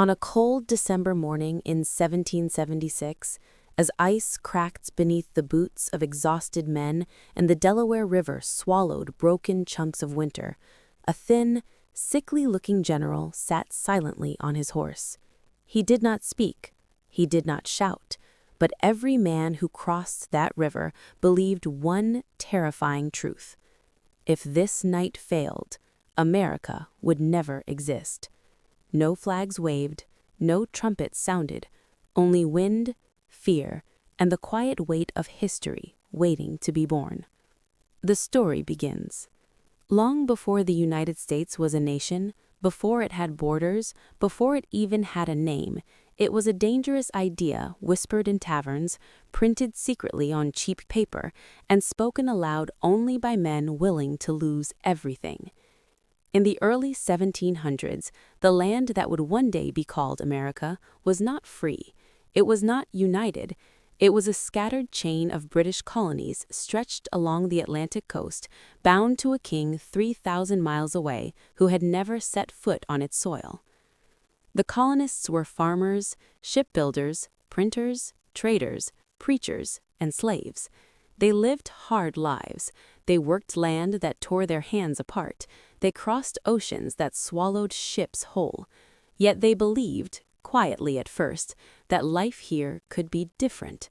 On a cold December morning in 1776, as ice cracked beneath the boots of exhausted men and the Delaware River swallowed broken chunks of winter, a thin, sickly-looking general sat silently on his horse. He did not speak, he did not shout, but every man who crossed that river believed one terrifying truth. If this night failed, America would never exist. No flags waved, no trumpets sounded, only wind, fear, and the quiet weight of history waiting to be born. The story begins. Long before the United States was a nation, before it had borders, before it even had a name, it was a dangerous idea whispered in taverns, printed secretly on cheap paper, and spoken aloud only by men willing to lose everything. In the early 1700s, the land that would one day be called America was not free. It was not united. It was a scattered chain of British colonies stretched along the Atlantic coast, bound to a king 3,000 miles away who had never set foot on its soil. The colonists were farmers, shipbuilders, printers, traders, preachers, and slaves. They lived hard lives. They worked land that tore their hands apart. They crossed oceans that swallowed ships whole. Yet they believed, quietly at first, that life here could be different.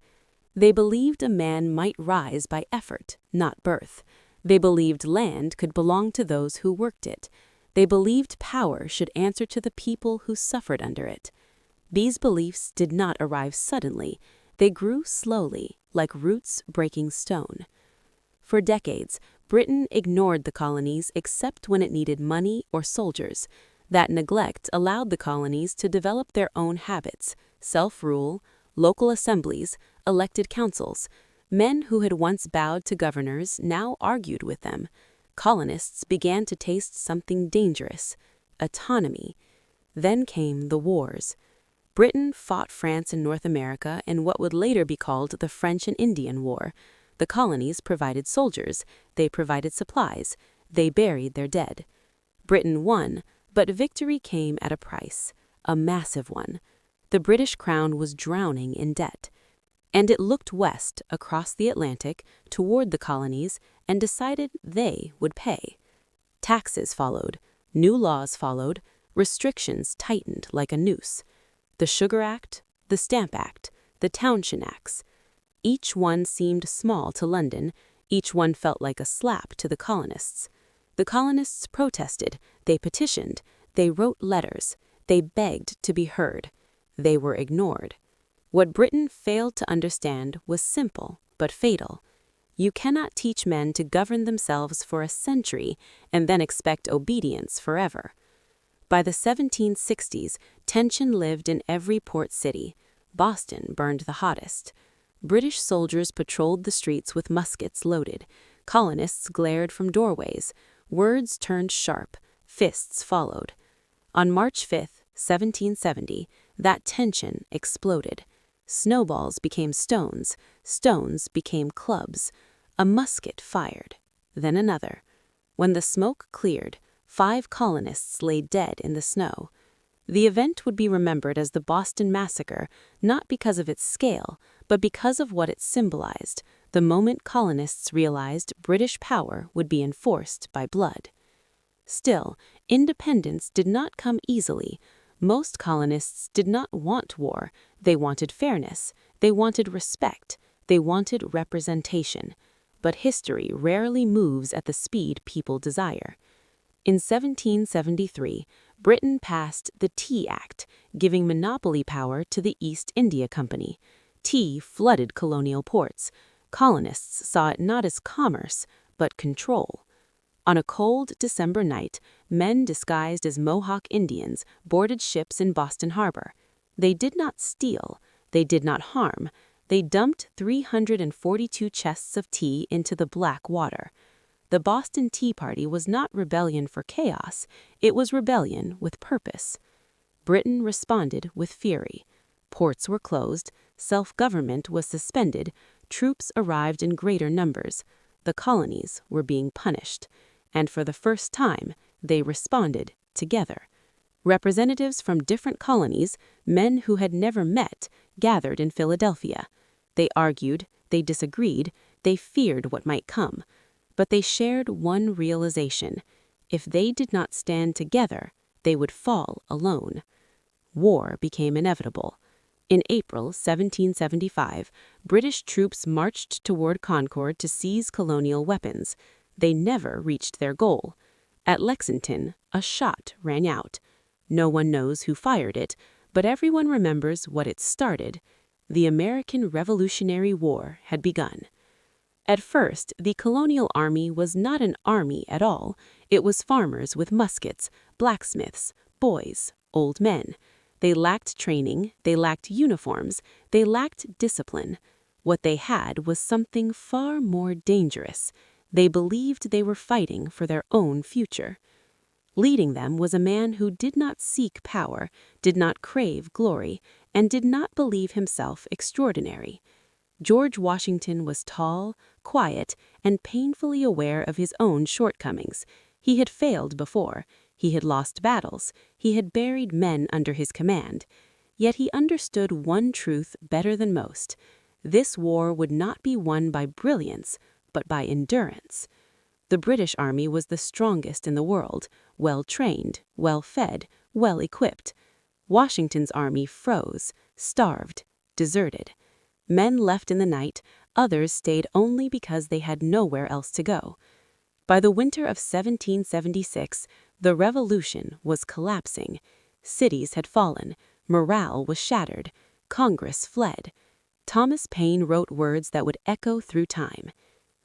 They believed a man might rise by effort, not birth. They believed land could belong to those who worked it. They believed power should answer to the people who suffered under it. These beliefs did not arrive suddenly. They grew slowly, like roots breaking stone. For decades, Britain ignored the colonies except when it needed money or soldiers. That neglect allowed the colonies to develop their own habits, self-rule, local assemblies, elected councils. Men who had once bowed to governors now argued with them. Colonists began to taste something dangerous: autonomy. Then came the wars. Britain fought France in North America in what would later be called the French and Indian War. The colonies provided soldiers, they provided supplies, they buried their dead. Britain won, but victory came at a price, a massive one. The British crown was drowning in debt. And it looked west, across the Atlantic, toward the colonies, and decided they would pay. Taxes followed, new laws followed, restrictions tightened like a noose. The Sugar Act, the Stamp Act, the Townshend Acts. Each one seemed small to London, each one felt like a slap to the colonists. The colonists protested, they petitioned, they wrote letters, they begged to be heard. They were ignored. What Britain failed to understand was simple but fatal. You cannot teach men to govern themselves for a century and then expect obedience forever. By the 1760s, tension lived in every port city. Boston burned the hottest. British soldiers patrolled the streets with muskets loaded. Colonists glared from doorways. Words turned sharp. Fists followed. On March 5, 1770, that tension exploded. Snowballs became stones. Stones became clubs. A musket fired. Then another. When the smoke cleared, 5 colonists lay dead in the snow. The event would be remembered as the Boston Massacre, not because of its scale, but because of what it symbolized, the moment colonists realized British power would be enforced by blood. Still, independence did not come easily. Most colonists did not want war. They wanted fairness. They wanted respect. They wanted representation. But history rarely moves at the speed people desire. In 1773, Britain passed the Tea Act, giving monopoly power to the East India Company. Tea flooded colonial ports. Colonists saw it not as commerce, but control. On a cold December night, men disguised as Mohawk Indians boarded ships in Boston Harbor. They did not steal. They did not harm. They dumped 342 chests of tea into the black water. The Boston Tea Party was not rebellion for chaos, it was rebellion with purpose. Britain responded with fury. Ports were closed, self-government was suspended, troops arrived in greater numbers. The colonies were being punished, and for the first time, they responded together. Representatives from different colonies, men who had never met, gathered in Philadelphia. They argued, they disagreed, they feared what might come. But they shared one realization: if they did not stand together, they would fall alone. War became inevitable. In April 1775, British troops marched toward Concord to seize colonial weapons. They never reached their goal. At Lexington, a shot rang out. No one knows who fired it, but everyone remembers what it started. The American Revolutionary War had begun. At first, the colonial army was not an army at all. It was farmers with muskets, blacksmiths, boys, old men. They lacked training, they lacked uniforms, they lacked discipline. What they had was something far more dangerous. They believed they were fighting for their own future. Leading them was a man who did not seek power, did not crave glory, and did not believe himself extraordinary. George Washington was tall, quiet, and painfully aware of his own shortcomings. He had failed before. He had lost battles. He had buried men under his command. Yet he understood one truth better than most. This war would not be won by brilliance, but by endurance. The British army was the strongest in the world, well-trained, well-fed, well-equipped. Washington's army froze, starved, deserted. Men left in the night, others stayed only because they had nowhere else to go. By the winter of 1776, the Revolution was collapsing. Cities had fallen, morale was shattered, Congress fled. Thomas Paine wrote words that would echo through time.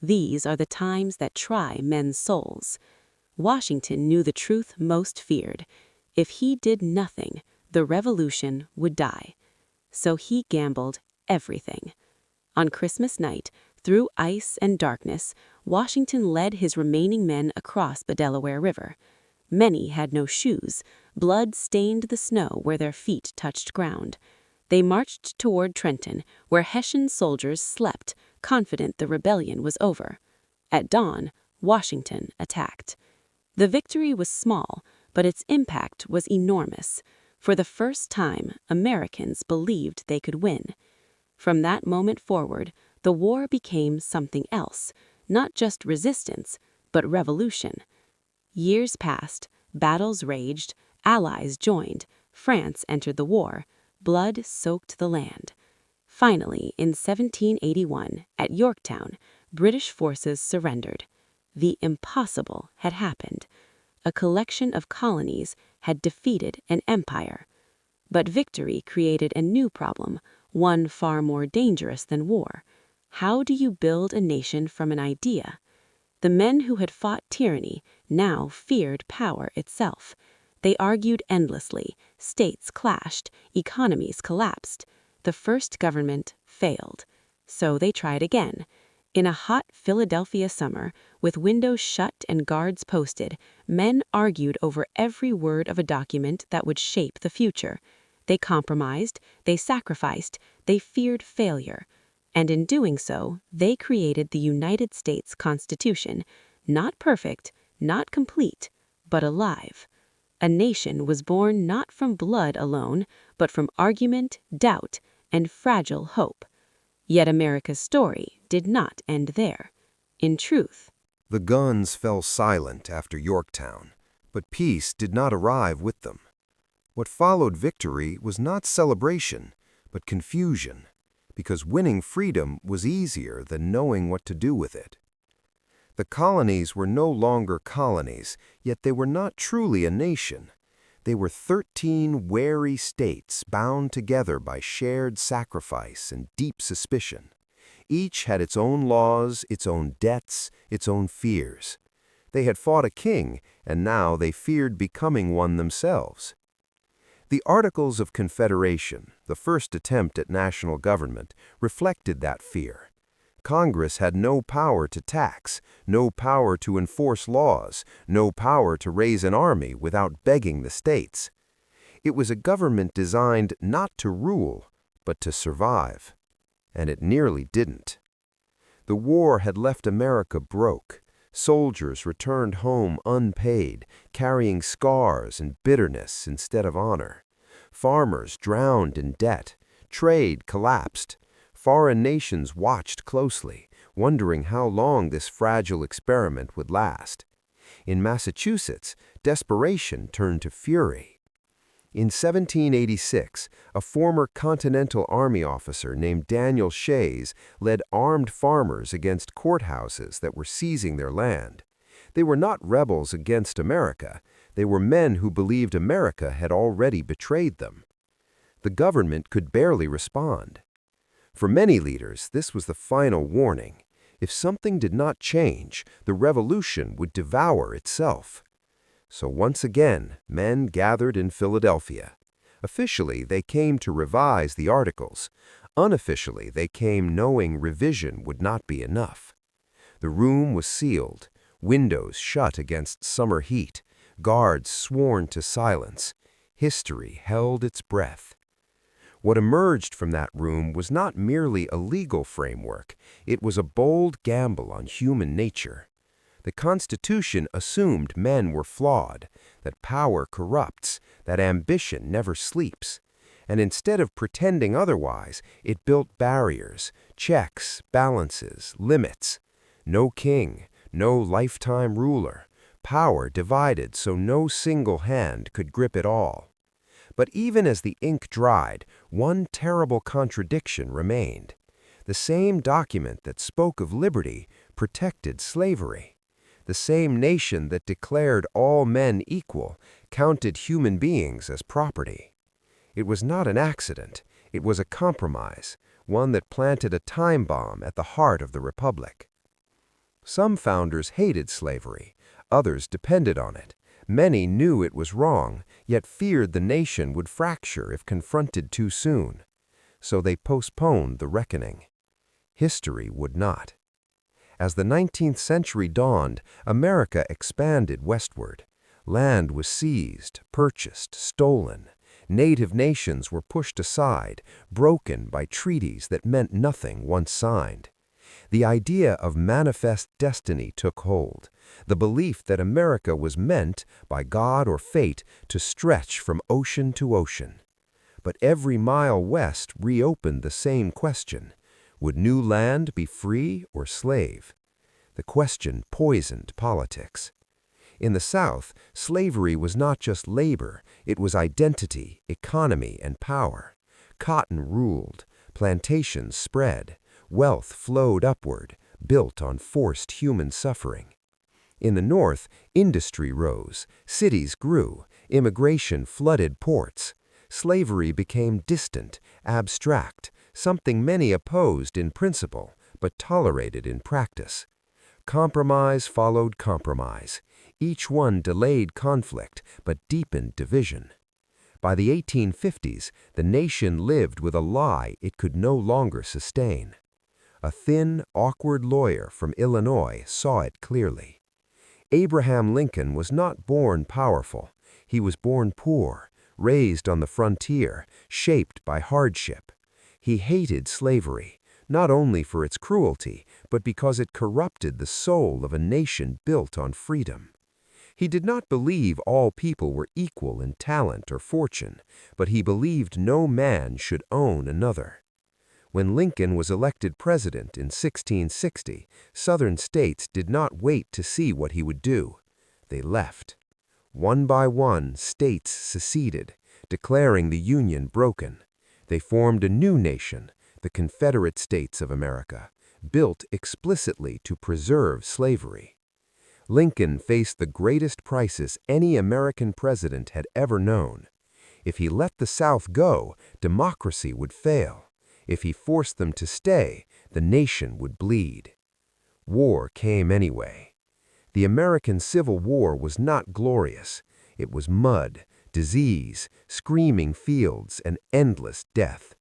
These are the times that try men's souls. Washington knew the truth most feared. If he did nothing, the revolution would die. So he gambled everything. On Christmas night, through ice and darkness, Washington led his remaining men across the Delaware River. Many had no shoes. Blood stained the snow where their feet touched ground. They marched toward Trenton, where Hessian soldiers slept, confident the rebellion was over. At dawn, Washington attacked. The victory was small, but its impact was enormous. For the first time, Americans believed they could win. From that moment forward, the war became something else, not just resistance, but revolution. Years passed, battles raged, allies joined, France entered the war, blood soaked the land. Finally, in 1781, at Yorktown, British forces surrendered. The impossible had happened. A collection of colonies had defeated an empire. But victory created a new problem, one far more dangerous than war. How do you build a nation from an idea? The men who had fought tyranny now feared power itself. They argued endlessly, states clashed, economies collapsed. The first government failed. So they tried again. In a hot Philadelphia summer, with windows shut and guards posted, men argued over every word of a document that would shape the future. They compromised, they sacrificed, they feared failure. And in doing so, they created the United States Constitution, not perfect, not complete, but alive. A nation was born not from blood alone, but from argument, doubt, and fragile hope. Yet America's story did not end there. In truth, the guns fell silent after Yorktown, but peace did not arrive with them. What followed victory was not celebration, but confusion, because winning freedom was easier than knowing what to do with it. The colonies were no longer colonies, yet they were not truly a nation. They were 13 wary states bound together by shared sacrifice and deep suspicion. Each had its own laws, its own debts, its own fears. They had fought a king, and now they feared becoming one themselves. The Articles of Confederation, the first attempt at national government, reflected that fear. Congress had no power to tax, no power to enforce laws, no power to raise an army without begging the states. It was a government designed not to rule, but to survive. And it nearly didn't. The war had left America broke, Soldiers returned home unpaid, carrying scars and bitterness instead of honor. Farmers drowned in debt. Trade collapsed. Foreign nations watched closely, wondering how long this fragile experiment would last. In Massachusetts, desperation turned to fury. In 1786, a former Continental Army officer named Daniel Shays led armed farmers against courthouses that were seizing their land. They were not rebels against America. They were men who believed America had already betrayed them. The government could barely respond. For many leaders, this was the final warning. If something did not change, the revolution would devour itself. So once again, men gathered in Philadelphia. Officially, they came to revise the Articles. Unofficially, they came knowing revision would not be enough. The room was sealed, windows shut against summer heat, guards sworn to silence. History held its breath. What emerged from that room was not merely a legal framework, it was a bold gamble on human nature. The Constitution assumed men were flawed, that power corrupts, that ambition never sleeps. And instead of pretending otherwise, it built barriers, checks, balances, limits. No king, no lifetime ruler, power divided so no single hand could grip it all. But even as the ink dried, one terrible contradiction remained. The same document that spoke of liberty protected slavery. The same nation that declared all men equal counted human beings as property. It was not an accident. It was a compromise, one that planted a time bomb at the heart of the Republic. Some founders hated slavery. Others depended on it. Many knew it was wrong, yet feared the nation would fracture if confronted too soon. So they postponed the reckoning. History would not. As the 19th century dawned, America expanded westward. Land was seized, purchased, stolen. Native nations were pushed aside, broken by treaties that meant nothing once signed. The idea of manifest destiny took hold, the belief that America was meant, by God or fate, to stretch from ocean to ocean. But every mile west reopened the same question. Would new land be free or slave? The question poisoned politics. In the South, slavery was not just labor, it was identity, economy, and power. Cotton ruled, plantations spread, wealth flowed upward, built on forced human suffering. In the North, industry rose, cities grew, immigration flooded ports. Slavery became distant, abstract, something many opposed in principle, but tolerated in practice. Compromise followed compromise. Each one delayed conflict, but deepened division. By the 1850s, the nation lived with a lie it could no longer sustain. A thin, awkward lawyer from Illinois saw it clearly. Abraham Lincoln was not born powerful. He was born poor, raised on the frontier, shaped by hardship. He hated slavery, not only for its cruelty, but because it corrupted the soul of a nation built on freedom. He did not believe all people were equal in talent or fortune, but he believed no man should own another. When Lincoln was elected president in 1660, Southern states did not wait to see what he would do. They left. One by one, states seceded, declaring the Union broken. They formed a new nation, the Confederate States of America, built explicitly to preserve slavery. Lincoln faced the greatest crisis any American president had ever known. If he let the South go, democracy would fail. If he forced them to stay, the nation would bleed. War came anyway. The American Civil War was not glorious. It was mud, disease, screaming fields, and endless death.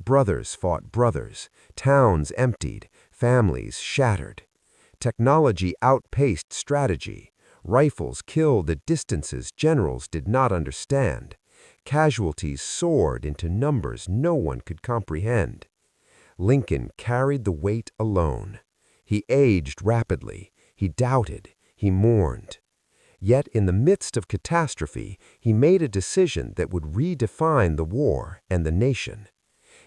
Brothers fought brothers, towns emptied, families shattered. Technology outpaced strategy. Rifles killed at distances generals did not understand. Casualties soared into numbers no one could comprehend. Lincoln carried the weight alone. He aged rapidly. He doubted. He mourned. Yet in the midst of catastrophe, he made a decision that would redefine the war and the nation.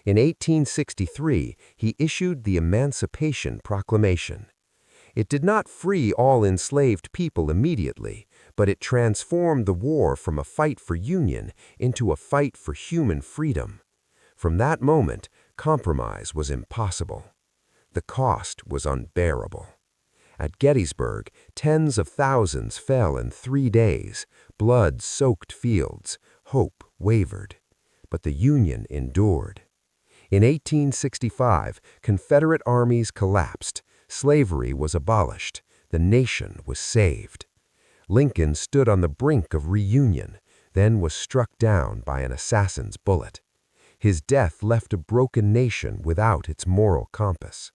In 1863, he issued the Emancipation Proclamation. It did not free all enslaved people immediately, but it transformed the war from a fight for union into a fight for human freedom. From that moment, compromise was impossible. The cost was unbearable. At Gettysburg, tens of thousands fell in 3 days, blood-soaked fields, hope wavered. But the Union endured. In 1865, Confederate armies collapsed, slavery was abolished, the nation was saved. Lincoln stood on the brink of reunion, then was struck down by an assassin's bullet. His death left a broken nation without its moral compass.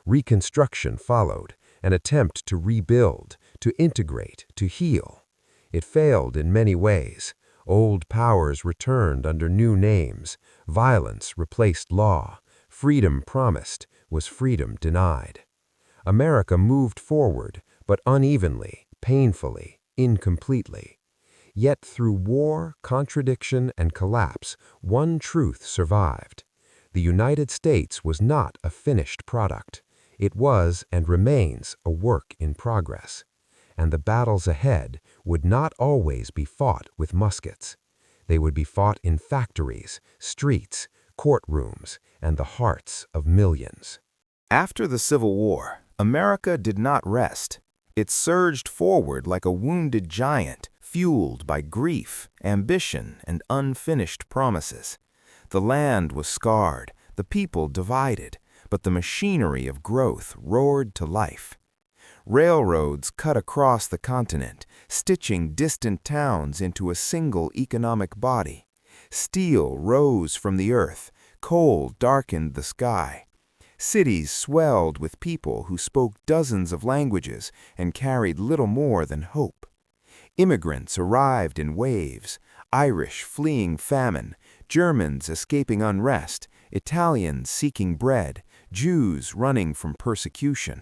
Reconstruction followed, an attempt to rebuild, to integrate, to heal. It failed in many ways. Old powers returned under new names. Violence replaced law. Freedom promised was freedom denied. America moved forward, but unevenly, painfully, incompletely. Yet through war, contradiction, and collapse, one truth survived. The United States was not a finished product. It was and remains a work in progress. And the battles ahead would not always be fought with muskets. They would be fought in factories, streets, courtrooms, and the hearts of millions. After the Civil War, America did not rest. It surged forward like a wounded giant, fueled by grief, ambition, and unfinished promises. The land was scarred, the people divided, but the machinery of growth roared to life. Railroads cut across the continent, stitching distant towns into a single economic body. Steel rose from the earth, coal darkened the sky. Cities swelled with people who spoke dozens of languages and carried little more than hope. Immigrants arrived in waves, Irish fleeing famine, Germans escaping unrest, Italians seeking bread, Jews running from persecution.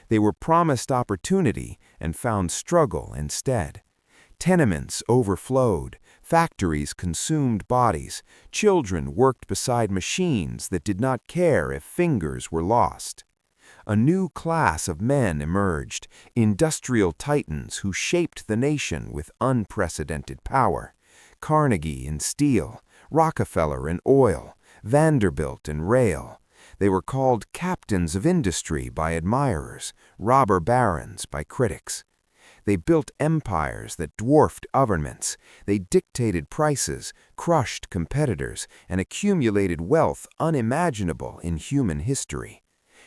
They were promised opportunity and found struggle instead. Tenements overflowed, factories consumed bodies, children worked beside machines that did not care if fingers were lost. A new class of men emerged, industrial titans who shaped the nation with unprecedented power. Carnegie in steel, Rockefeller in oil, Vanderbilt in rail. They were called captains of industry by admirers, robber barons by critics. They built empires that dwarfed governments. They dictated prices, crushed competitors, and accumulated wealth unimaginable in human history.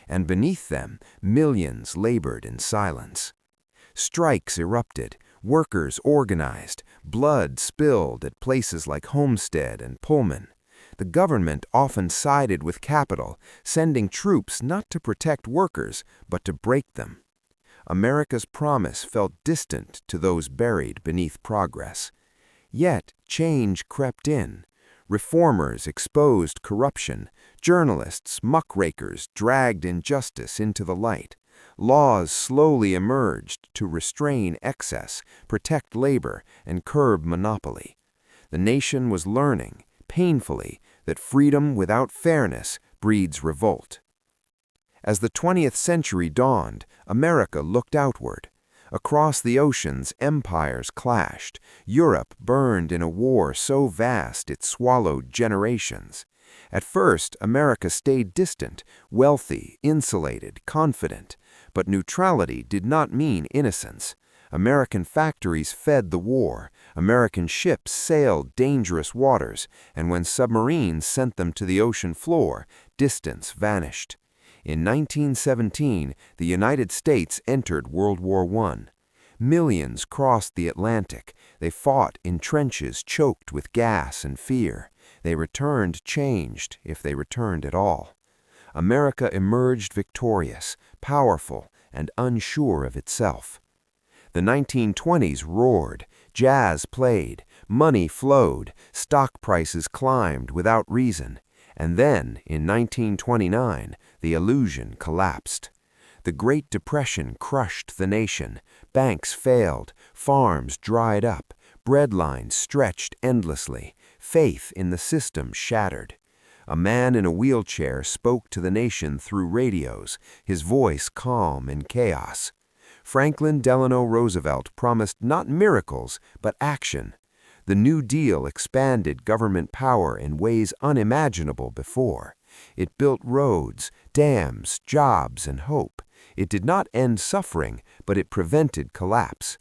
And beneath them, millions labored in silence. Strikes erupted, workers organized, blood spilled at places like Homestead and Pullman. The government often sided with capital, sending troops not to protect workers, but to break them. America's promise felt distant to those buried beneath progress. Yet change crept in. Reformers exposed corruption. Journalists, muckrakers dragged injustice into the light. Laws slowly emerged to restrain excess, protect labor, and curb monopoly. The nation was learning, painfully, that freedom without fairness breeds revolt. As the 20th century dawned, America looked outward. Across the oceans, empires clashed. Europe burned in a war so vast it swallowed generations. At first, America stayed distant, wealthy, insulated, confident. But neutrality did not mean innocence. American factories fed the war, American ships sailed dangerous waters, and when submarines sent them to the ocean floor, distance vanished. In 1917, the United States entered World War I. Millions crossed the Atlantic. They fought in trenches choked with gas and fear. They returned changed, if they returned at all. America emerged victorious, powerful, and unsure of itself. The 1920s roared, jazz played, money flowed, stock prices climbed without reason, and then, in 1929, the illusion collapsed. The Great Depression crushed the nation. Banks failed, farms dried up, bread lines stretched endlessly, faith in the system shattered. A man in a wheelchair spoke to the nation through radios, his voice calm in chaos. Franklin Delano Roosevelt promised not miracles, but action. The New Deal expanded government power in ways unimaginable before. It built roads, dams, jobs, and hope. It did not end suffering, but it prevented collapse.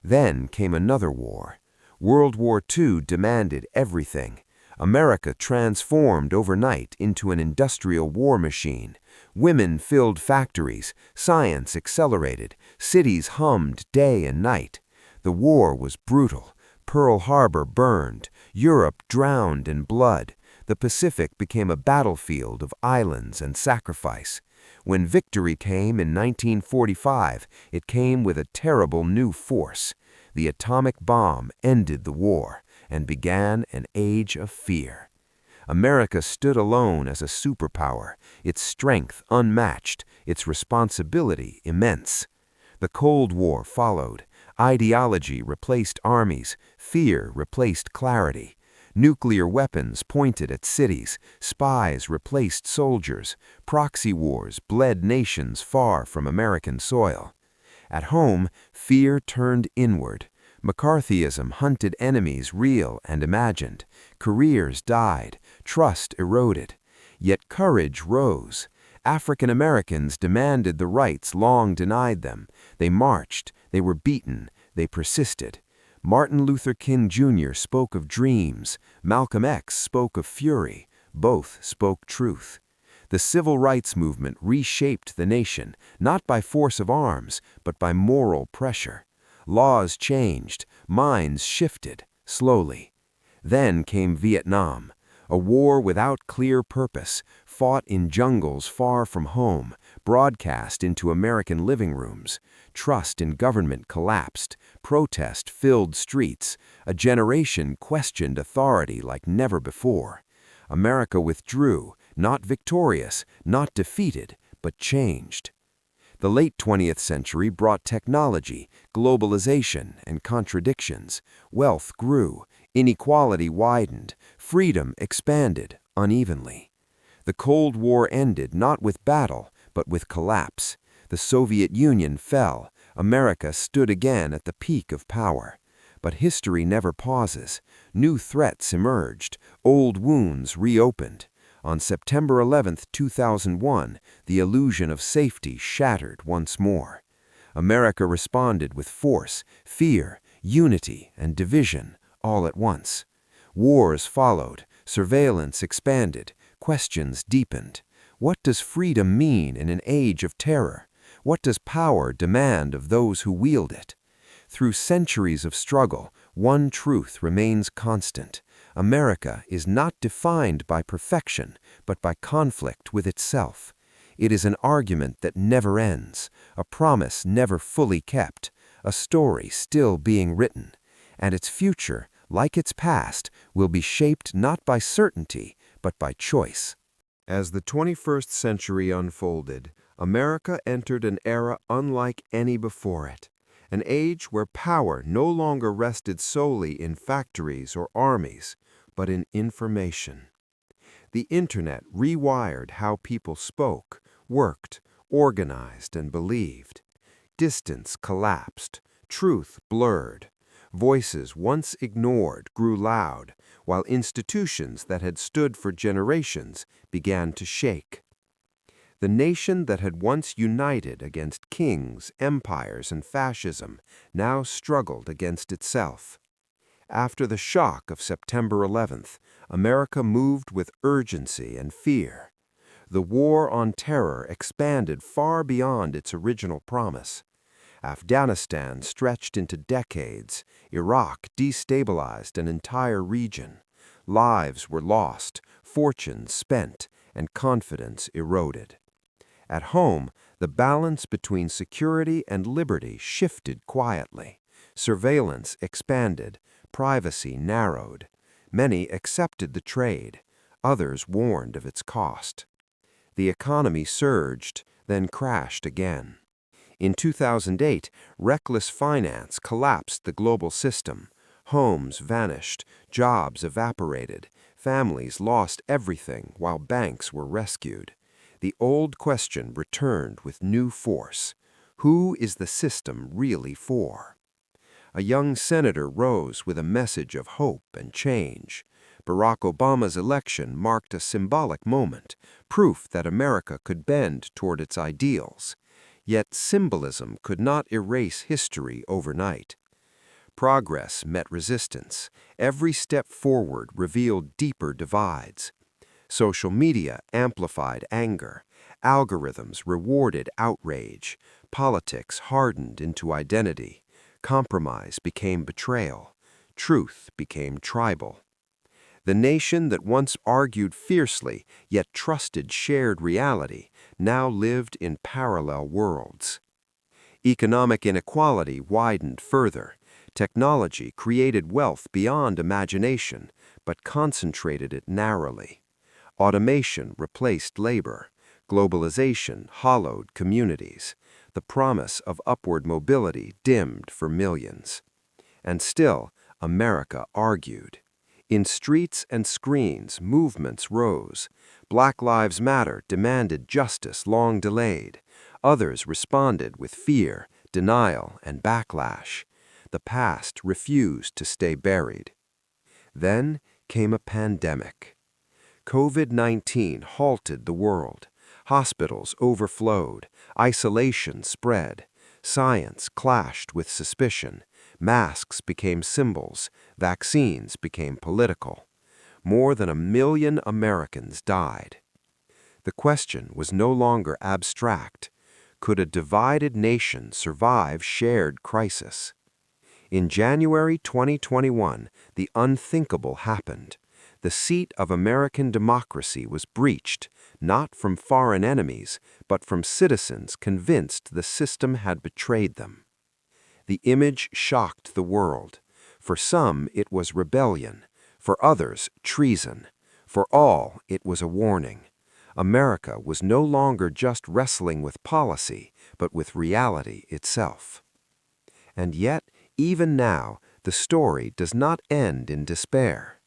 Then came another war. World War II demanded everything. America transformed overnight into an industrial war machine. Women filled factories, science accelerated, cities hummed day and night. The war was brutal. Pearl Harbor burned, Europe drowned in blood. The Pacific became a battlefield of islands and sacrifice. When victory came in 1945, it came with a terrible new force. The atomic bomb ended the war and began an age of fear. America stood alone as a superpower, its strength unmatched, its responsibility immense. The Cold War followed. Ideology replaced armies, fear replaced clarity. Nuclear weapons pointed at cities, spies replaced soldiers, proxy wars bled nations far from American soil. At home, fear turned inward. McCarthyism hunted enemies real and imagined. Careers died, trust eroded. Yet courage rose. African Americans demanded the rights long denied them. They marched, they were beaten, they persisted. Martin Luther King Jr. spoke of dreams. Malcolm X spoke of fury. Both spoke truth. The civil rights movement reshaped the nation, not by force of arms, but by moral pressure. Laws changed, minds shifted, slowly. Then came Vietnam, a war without clear purpose, fought in jungles far from home, broadcast into American living rooms. Trust in government collapsed, protest filled streets, a generation questioned authority like never before. America withdrew, not victorious, not defeated, but changed. The late 20th century brought technology, globalization, and contradictions. Wealth grew, inequality widened, freedom expanded unevenly. The Cold War ended not with battle, but with collapse. The Soviet Union fell. America stood again at the peak of power. But history never pauses. New threats emerged, old wounds reopened. On September 11, 2001, the illusion of safety shattered once more. America responded with force, fear, unity, and division all at once. Wars followed, surveillance expanded, questions deepened. What does freedom mean in an age of terror? What does power demand of those who wield it? Through centuries of struggle, one truth remains constant. America is not defined by perfection, but by conflict with itself. It is an argument that never ends, a promise never fully kept, a story still being written. And its future, like its past, will be shaped not by certainty, but by choice. As the 21st century unfolded, America entered an era unlike any before it. An age where power no longer rested solely in factories or armies, but in information. The Internet rewired how people spoke, worked, organized, and believed. Distance collapsed, truth blurred. Voices once ignored grew loud, while institutions that had stood for generations began to shake. The nation that had once united against kings, empires, and fascism now struggled against itself. After the shock of September 11th, America moved with urgency and fear. The war on terror expanded far beyond its original promise. Afghanistan stretched into decades. Iraq destabilized an entire region. Lives were lost, fortunes spent, and confidence eroded. At home, the balance between security and liberty shifted quietly. Surveillance expanded, privacy narrowed. Many accepted the trade, others warned of its cost. The economy surged, then crashed again. In 2008, reckless finance collapsed the global system. Homes vanished, jobs evaporated, families lost everything while banks were rescued. The old question returned with new force. Who is the system really for? A young senator rose with a message of hope and change. Barack Obama's election marked a symbolic moment, proof that America could bend toward its ideals. Yet symbolism could not erase history overnight. Progress met resistance. Every step forward revealed deeper divides. Social media amplified anger. Algorithms rewarded outrage. Politics hardened into identity. Compromise became betrayal. Truth became tribal. The nation that once argued fiercely, yet trusted shared reality, now lived in parallel worlds. Economic inequality widened further. Technology created wealth beyond imagination, but concentrated it narrowly. Automation replaced labor. Globalization hollowed communities. The promise of upward mobility dimmed for millions. And still, America argued. In streets and screens, movements rose. Black Lives Matter demanded justice long delayed. Others responded with fear, denial, and backlash. The past refused to stay buried. Then came a pandemic. COVID-19 halted the world. Hospitals overflowed. Isolation spread. Science clashed with suspicion. Masks became symbols. Vaccines became political. More than 1 million Americans died. The question was no longer abstract. Could a divided nation survive shared crisis? In January 2021, the unthinkable happened. The seat of American democracy was breached, not from foreign enemies, but from citizens convinced the system had betrayed them. The image shocked the world. For some, it was rebellion. For others, treason. For all, it was a warning. America was no longer just wrestling with policy, but with reality itself. And yet, even now, the story does not end in despair.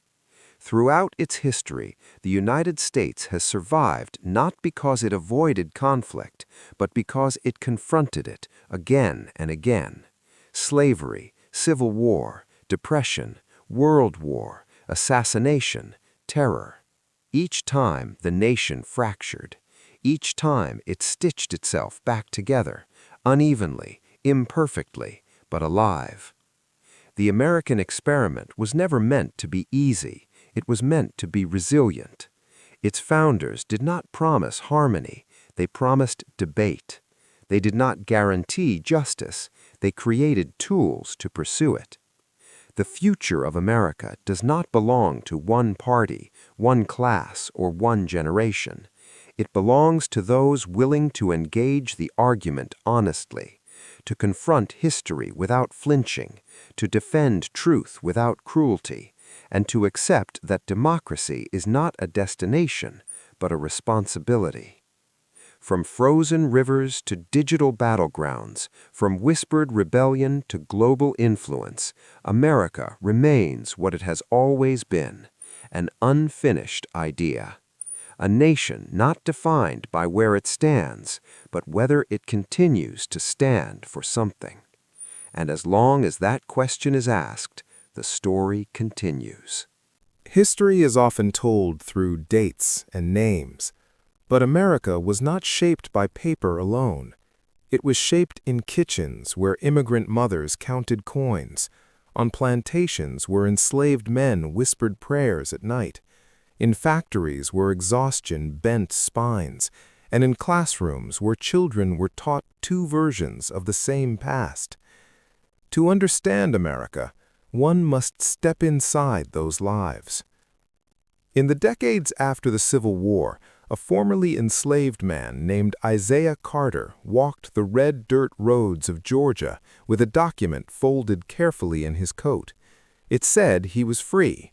Throughout its history, the United States has survived not because it avoided conflict, but because it confronted it again and again. Slavery, Civil War, Depression, World War, assassination, terror. Each time the nation fractured. Each time it stitched itself back together, unevenly, imperfectly, but alive. The American experiment was never meant to be easy. It was meant to be resilient. Its founders did not promise harmony. They promised debate. They did not guarantee justice. They created tools to pursue it. The future of America does not belong to one party, one class, or one generation. It belongs to those willing to engage the argument honestly, to confront history without flinching, to defend truth without cruelty, and to accept that democracy is not a destination, but a responsibility. From frozen rivers to digital battlegrounds, from whispered rebellion to global influence, America remains what it has always been, an unfinished idea. A nation not defined by where it stands, but whether it continues to stand for something. And as long as that question is asked, the story continues. History is often told through dates and names. But America was not shaped by paper alone. It was shaped in kitchens where immigrant mothers counted coins, on plantations where enslaved men whispered prayers at night, in factories where exhaustion bent spines, and in classrooms where children were taught two versions of the same past. To understand America, one must step inside those lives. In the decades after the Civil War, a formerly enslaved man named Isaiah Carter walked the red dirt roads of Georgia with a document folded carefully in his coat. It said he was free,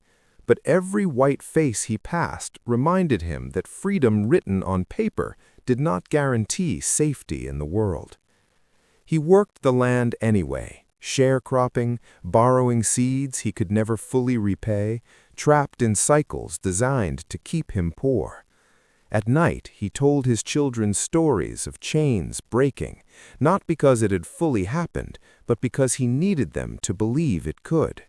But every white face he passed reminded him that freedom written on paper did not guarantee safety in the world. He worked the land anyway, sharecropping, borrowing seeds he could never fully repay, trapped in cycles designed to keep him poor. At night, he told his children stories of chains breaking, not because it had fully happened, but because he needed them to believe it could.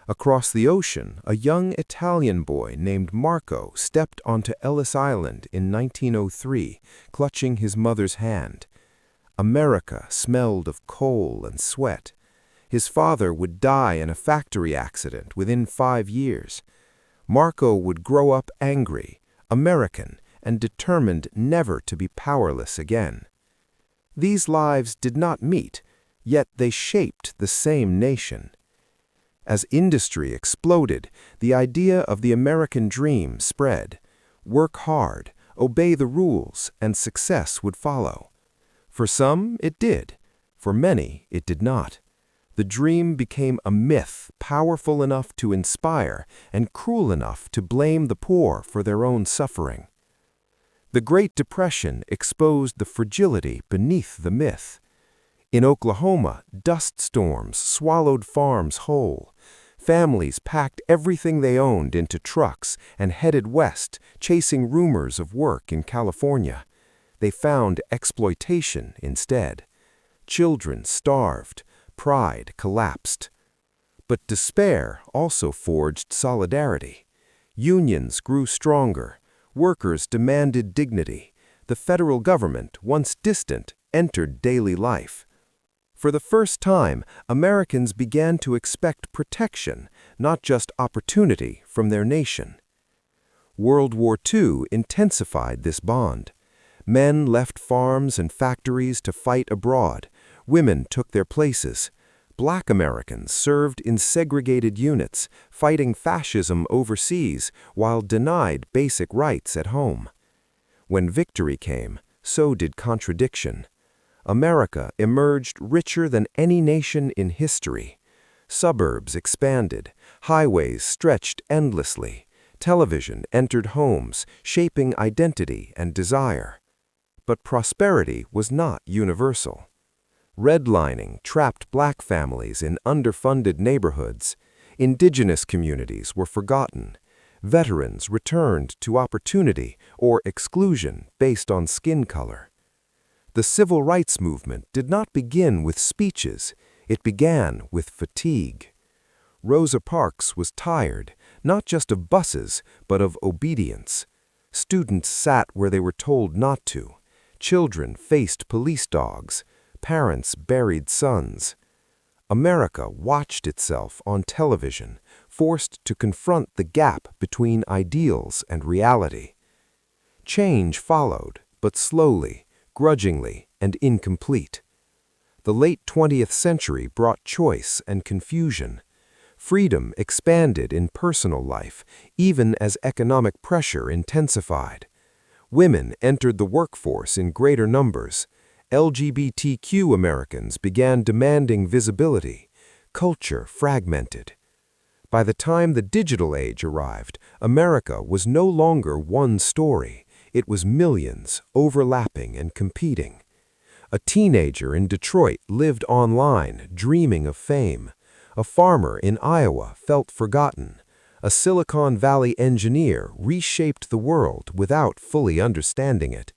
Across the ocean, a young Italian boy named Marco stepped onto Ellis Island in 1903, clutching his mother's hand. America smelled of coal and sweat. His father would die in a factory accident within 5 years. Marco would grow up angry, American, and determined never to be powerless again. These lives did not meet, yet they shaped the same nation. As industry exploded, the idea of the American dream spread. Work hard, obey the rules, and success would follow. For some, it did. For many, it did not. The dream became a myth powerful enough to inspire and cruel enough to blame the poor for their own suffering. The Great Depression exposed the fragility beneath the myth. In Oklahoma, dust storms swallowed farms whole. Families packed everything they owned into trucks and headed west, chasing rumors of work in California. They found exploitation instead. Children starved, pride collapsed. But despair also forged solidarity. Unions grew stronger, workers demanded dignity. The federal government, once distant, entered daily life. For the first time, Americans began to expect protection, not just opportunity, from their nation. World War II intensified this bond. Men left farms and factories to fight abroad. Women took their places. Black Americans served in segregated units, fighting fascism overseas while denied basic rights at home. When victory came, so did contradiction. America emerged richer than any nation in history. Suburbs expanded, highways stretched endlessly, television entered homes, shaping identity and desire. But prosperity was not universal. Redlining trapped black families in underfunded neighborhoods. Indigenous communities were forgotten. Veterans returned to opportunity or exclusion based on skin color. The civil rights movement did not begin with speeches. It began with fatigue. Rosa Parks was tired, not just of buses, but of obedience. Students sat where they were told not to. Children faced police dogs. Parents buried sons. America watched itself on television, forced to confront the gap between ideals and reality. Change followed, but slowly, grudgingly, and incomplete. The late 20th century brought choice and confusion. Freedom expanded in personal life, even as economic pressure intensified. Women entered the workforce in greater numbers. LGBTQ Americans began demanding visibility. Culture fragmented. By the time the digital age arrived, America was no longer one story. It was millions, overlapping and competing. A teenager in Detroit lived online, dreaming of fame. A farmer in Iowa felt forgotten. A Silicon Valley engineer reshaped the world without fully understanding it.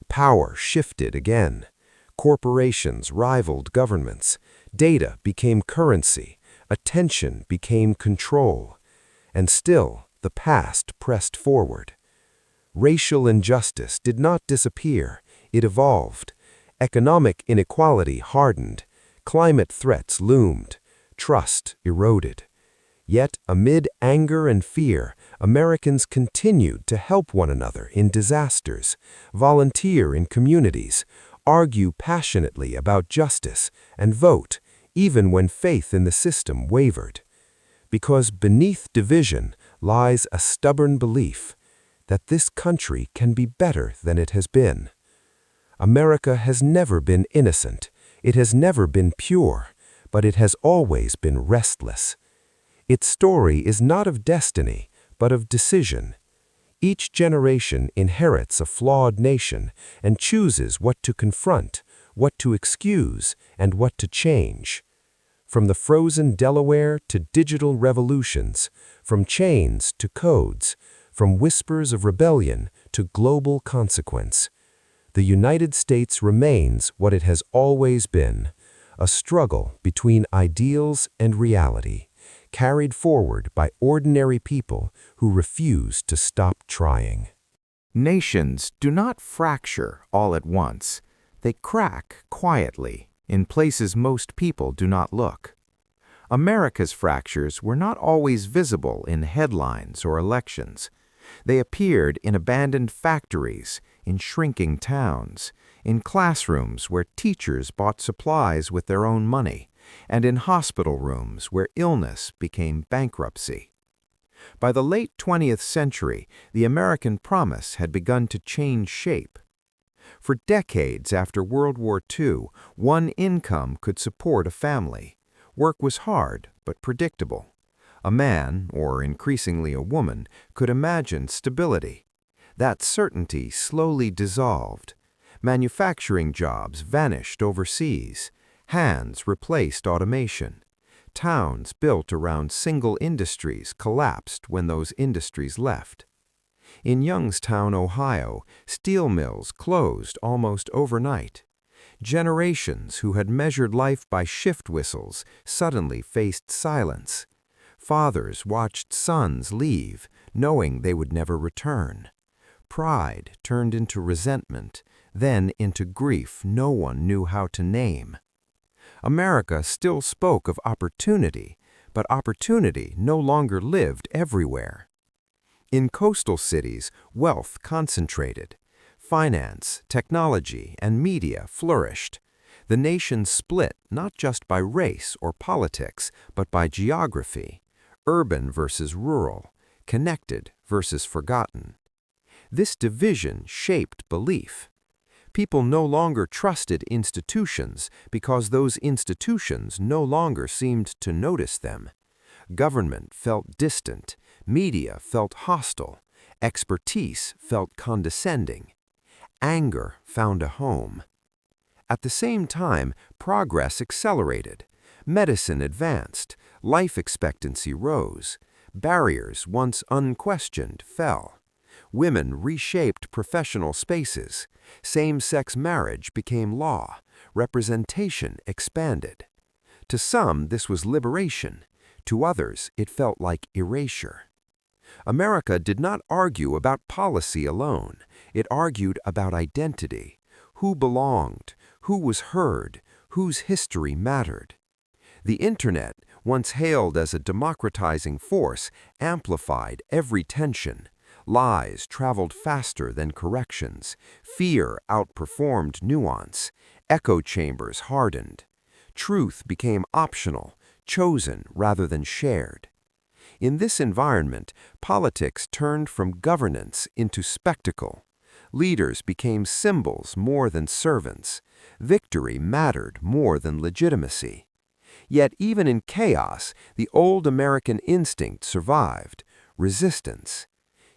Power shifted again. Corporations rivaled governments. Data became currency. Attention became control. And still, the past pressed forward. Racial injustice did not disappear. It evolved. Economic inequality hardened. Climate threats loomed. Trust eroded. Yet, amid anger and fear, Americans continued to help one another in disasters, volunteer in communities, argue passionately about justice, and vote, even when faith in the system wavered. Because beneath division lies a stubborn belief that this country can be better than it has been. America has never been innocent. It has never been pure, but it has always been restless. Its story is not of destiny, but of decision. Each generation inherits a flawed nation and chooses what to confront, what to excuse, and what to change. From the frozen Delaware to digital revolutions, from chains to codes, from whispers of rebellion to global consequence, the United States remains what it has always been, a struggle between ideals and reality, carried forward by ordinary people who refuse to stop trying. Nations do not fracture all at once. They crack quietly in places most people do not look. America's fractures were not always visible in headlines or elections. They appeared in abandoned factories, in shrinking towns, in classrooms where teachers bought supplies with their own money, and in hospital rooms where illness became bankruptcy. By the late 20th century, the American promise had begun to change shape. For decades after World War II, one income could support a family. Work was hard but predictable. A man, or increasingly a woman, could imagine stability. That certainty slowly dissolved. Manufacturing jobs vanished overseas. Hands replaced automation. Towns built around single industries collapsed when those industries left. In Youngstown, Ohio, steel mills closed almost overnight. Generations who had measured life by shift whistles suddenly faced silence. Fathers watched sons leave, knowing they would never return. Pride turned into resentment, then into grief no one knew how to name. America still spoke of opportunity, but opportunity no longer lived everywhere. In coastal cities, wealth concentrated. Finance, technology, and media flourished. The nation split not just by race or politics, but by geography. Urban versus rural, connected versus forgotten. This division shaped belief. People no longer trusted institutions because those institutions no longer seemed to notice them. Government felt distant, media felt hostile, expertise felt condescending. Anger found a home. At the same time, progress accelerated. Medicine advanced, life expectancy rose, barriers once unquestioned fell. Women reshaped professional spaces, same-sex marriage became law, representation expanded. To some, this was liberation. To others, it felt like erasure. America did not argue about policy alone. It argued about identity. Who belonged? Who was heard? Whose history mattered? The Internet, once hailed as a democratizing force, amplified every tension. Lies traveled faster than corrections. Fear outperformed nuance. Echo chambers hardened. Truth became optional, chosen rather than shared. In this environment, politics turned from governance into spectacle. Leaders became symbols more than servants. Victory mattered more than legitimacy. Yet even in chaos, the old American instinct survived: resistance.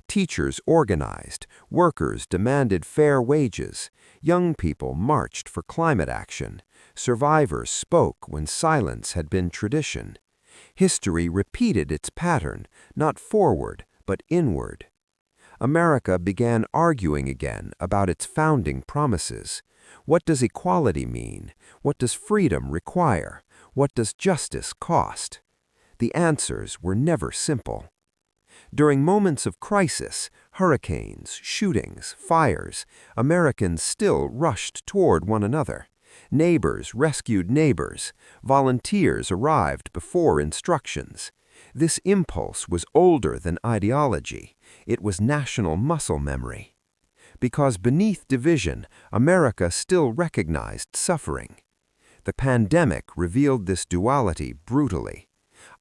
Teachers organized, workers demanded fair wages, young people marched for climate action, survivors spoke when silence had been tradition. History repeated its pattern, not forward, but inward. America began arguing again about its founding promises. What does equality mean? What does freedom require? What does justice cost? The answers were never simple. During moments of crisis, hurricanes, shootings, fires, Americans still rushed toward one another. Neighbors rescued neighbors. Volunteers arrived before instructions. This impulse was older than ideology. It was national muscle memory. Because beneath division, America still recognized suffering. The pandemic revealed this duality brutally.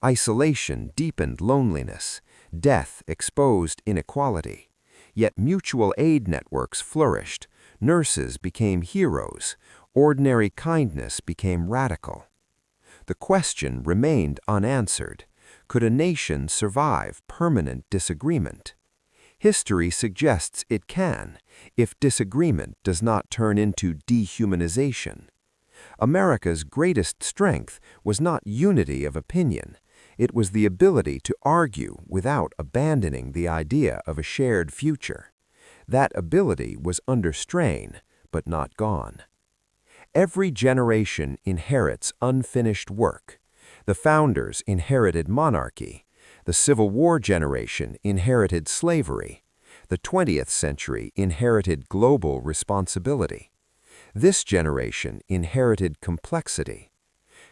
Isolation deepened loneliness. Death exposed inequality. Yet mutual aid networks flourished. Nurses became heroes. Ordinary kindness became radical. The question remained unanswered. Could a nation survive permanent disagreement? History suggests it can, if disagreement does not turn into dehumanization. America's greatest strength was not unity of opinion. It was the ability to argue without abandoning the idea of a shared future. That ability was under strain, but not gone. Every generation inherits unfinished work. The founders inherited monarchy. The Civil War generation inherited slavery. The 20th century inherited global responsibility. This generation inherited complexity.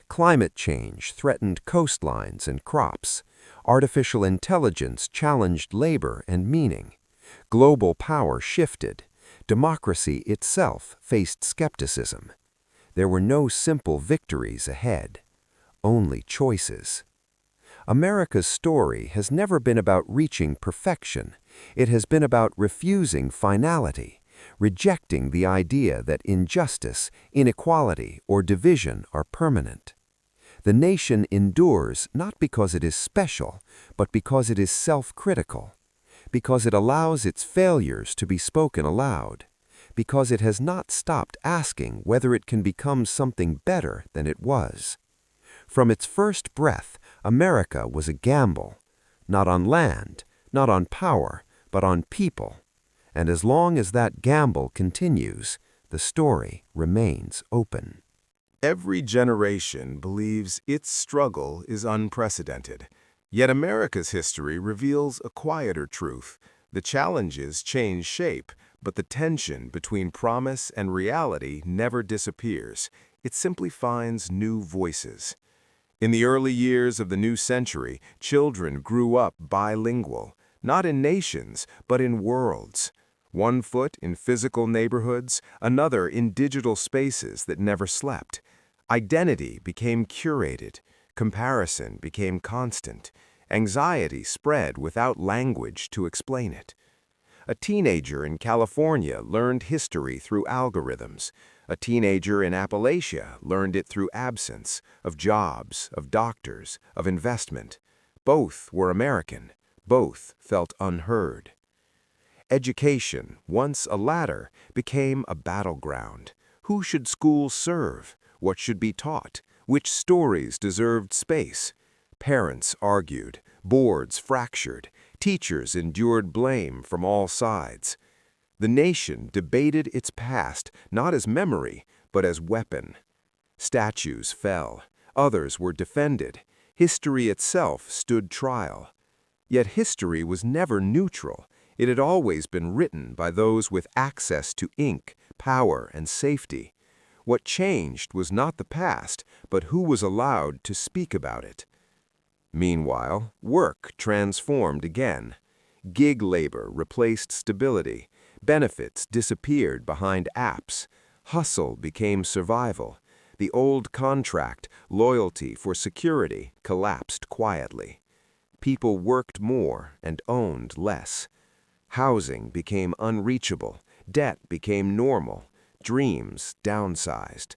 Climate change threatened coastlines and crops. Artificial intelligence challenged labor and meaning. Global power shifted. Democracy itself faced skepticism. There were no simple victories ahead, only choices. America's story has never been about reaching perfection. It has been about refusing finality, rejecting the idea that injustice, inequality, or division are permanent. The nation endures not because it is special, but because it is self-critical, because it allows its failures to be spoken aloud, because it has not stopped asking whether it can become something better than it was. From its first breath, America was a gamble, not on land, not on power, but on people. And as long as that gamble continues, the story remains open. Every generation believes its struggle is unprecedented. Yet America's history reveals a quieter truth. The challenges change shape, but the tension between promise and reality never disappears. It simply finds new voices. In the early years of the new century, children grew up bilingual, not in nations, but in worlds. One foot in physical neighborhoods, another in digital spaces that never slept. Identity became curated, comparison became constant, anxiety spread without language to explain it. A teenager in California learned history through algorithms. A teenager in Appalachia learned it through absence, of jobs, of doctors, of investment. Both were American. Both felt unheard. Education, once a ladder, became a battleground. Who should schools serve? What should be taught? Which stories deserved space? Parents argued, boards fractured, teachers endured blame from all sides. The nation debated its past not as memory, but as weapon. Statues fell, others were defended. History itself stood trial. Yet history was never neutral. It had always been written by those with access to ink, power, and safety. What changed was not the past, but who was allowed to speak about it. Meanwhile, work transformed again. Gig labor replaced stability. Benefits disappeared behind apps. Hustle became survival. The old contract, loyalty for security, collapsed quietly. People worked more and owned less. Housing became unreachable. Debt became normal. Dreams downsized.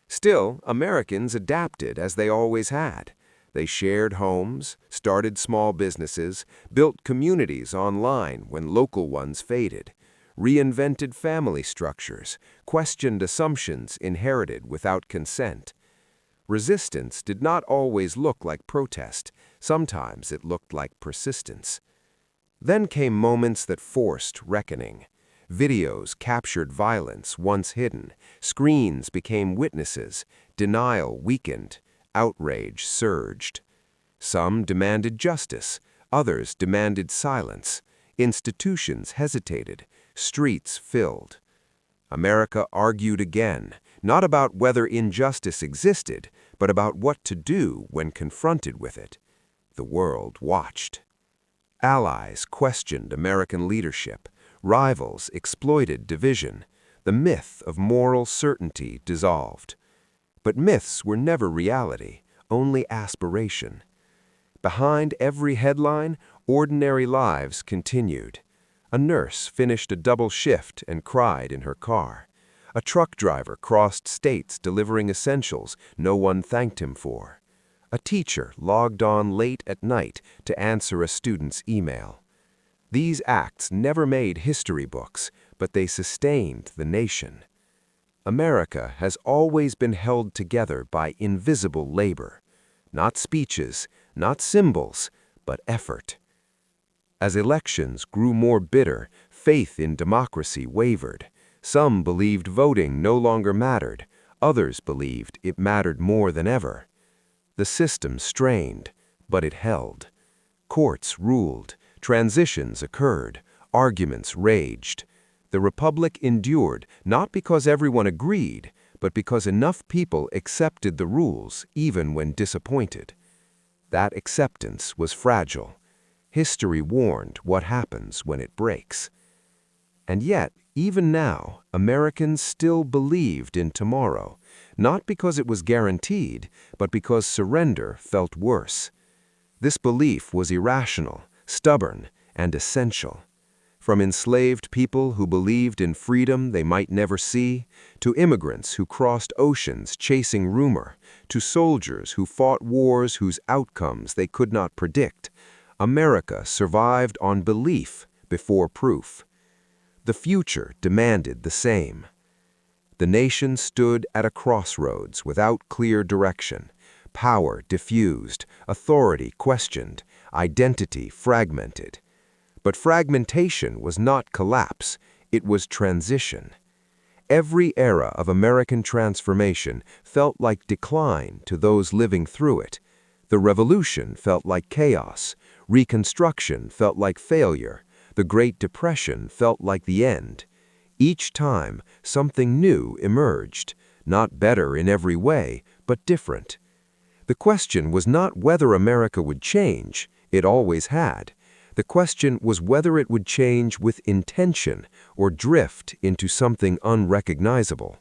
Still, Americans adapted as they always had. They shared homes, started small businesses, built communities online when local ones faded, reinvented family structures, questioned assumptions inherited without consent. Resistance did not always look like protest. Sometimes it looked like persistence. Then came moments that forced reckoning. Videos captured violence once hidden. Screens became witnesses. Denial weakened. Outrage surged. Some demanded justice. Others demanded silence. Institutions hesitated. Streets filled. America argued again, not about whether injustice existed, but about what to do when confronted with it. The world watched. Allies questioned American leadership. Rivals exploited division. The myth of moral certainty dissolved. But myths were never reality, only aspiration. Behind every headline, ordinary lives continued. A nurse finished a double shift and cried in her car. A truck driver crossed states delivering essentials no one thanked him for. A teacher logged on late at night to answer a student's email. These acts never made history books, but they sustained the nation. America has always been held together by invisible labor. Not speeches, not symbols, but effort. As elections grew more bitter, faith in democracy wavered. Some believed voting no longer mattered. Others believed it mattered more than ever. The system strained, but it held. Courts ruled, transitions occurred, arguments raged. The Republic endured not because everyone agreed, but because enough people accepted the rules even when disappointed. That acceptance was fragile. History warned what happens when it breaks. And yet, even now, Americans still believed in tomorrow, not because it was guaranteed, but because surrender felt worse. This belief was irrational, stubborn, and essential. From enslaved people who believed in freedom they might never see, to immigrants who crossed oceans chasing rumor, to soldiers who fought wars whose outcomes they could not predict, America survived on belief before proof. The future demanded the same. The nation stood at a crossroads without clear direction, power diffused, authority questioned, identity fragmented. But fragmentation was not collapse, it was transition. Every era of American transformation felt like decline to those living through it. The Revolution felt like chaos, Reconstruction felt like failure, the Great Depression felt like the end. Each time, something new emerged, not better in every way, but different. The question was not whether America would change, it always had. The question was whether it would change with intention or drift into something unrecognizable.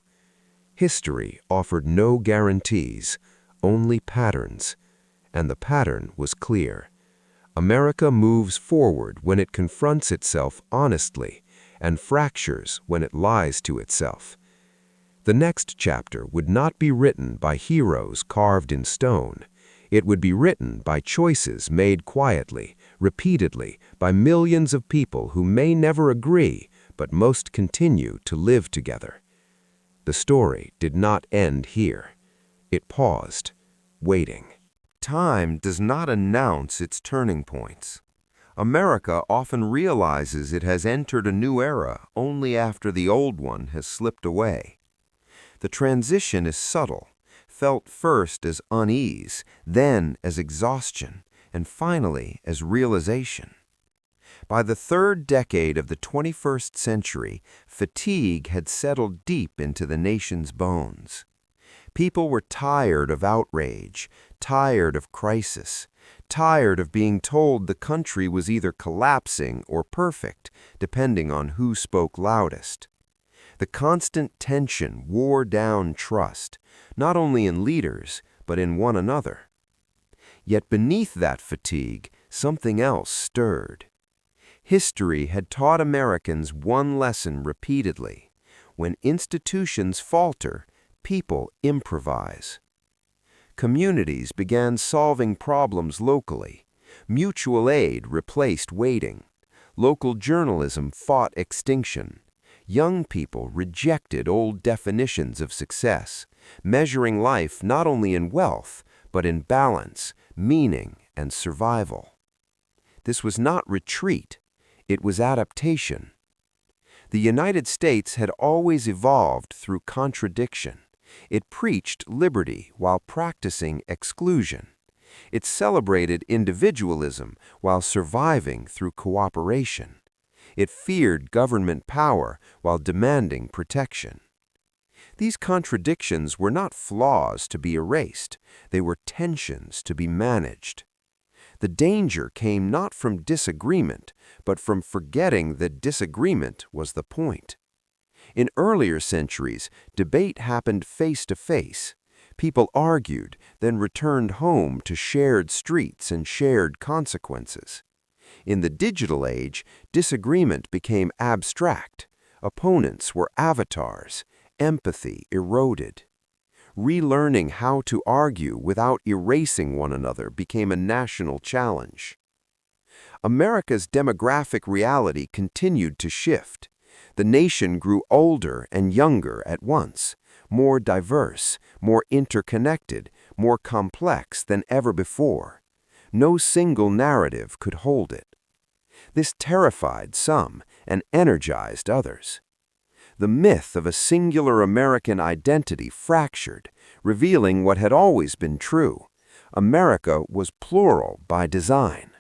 History offered no guarantees, only patterns, and the pattern was clear. America moves forward when it confronts itself honestly and fractures when it lies to itself. The next chapter would not be written by heroes carved in stone. It would be written by choices made quietly, repeatedly, by millions of people who may never agree, but most continue to live together. The story did not end here. It paused, waiting. Time does not announce its turning points. America often realizes it has entered a new era only after the old one has slipped away. The transition is subtle, felt first as unease, then as exhaustion, and finally as realization. By the third decade of the 21st century, fatigue had settled deep into the nation's bones. People were tired of outrage, tired of crisis, tired of being told the country was either collapsing or perfect, depending on who spoke loudest. The constant tension wore down trust, not only in leaders, but in one another. Yet beneath that fatigue, something else stirred. History had taught Americans one lesson repeatedly. When institutions falter, people improvise. Communities began solving problems locally. Mutual aid replaced waiting. Local journalism fought extinction. Young people rejected old definitions of success, measuring life not only in wealth, but in balance, meaning, and survival. This was not retreat, it was adaptation. The United States had always evolved through contradiction. It preached liberty while practicing exclusion. It celebrated individualism while surviving through cooperation. It feared government power while demanding protection. These contradictions were not flaws to be erased, they were tensions to be managed. The danger came not from disagreement, but from forgetting that disagreement was the point. In earlier centuries, debate happened face to face. People argued, then returned home to shared streets and shared consequences. In the digital age, disagreement became abstract. Opponents were avatars. Empathy eroded. Relearning how to argue without erasing one another became a national challenge. America's demographic reality continued to shift. The nation grew older and younger at once, more diverse, more interconnected, more complex than ever before. No single narrative could hold it. This terrified some and energized others. The myth of a singular American identity fractured, revealing what had always been true. America was plural by design.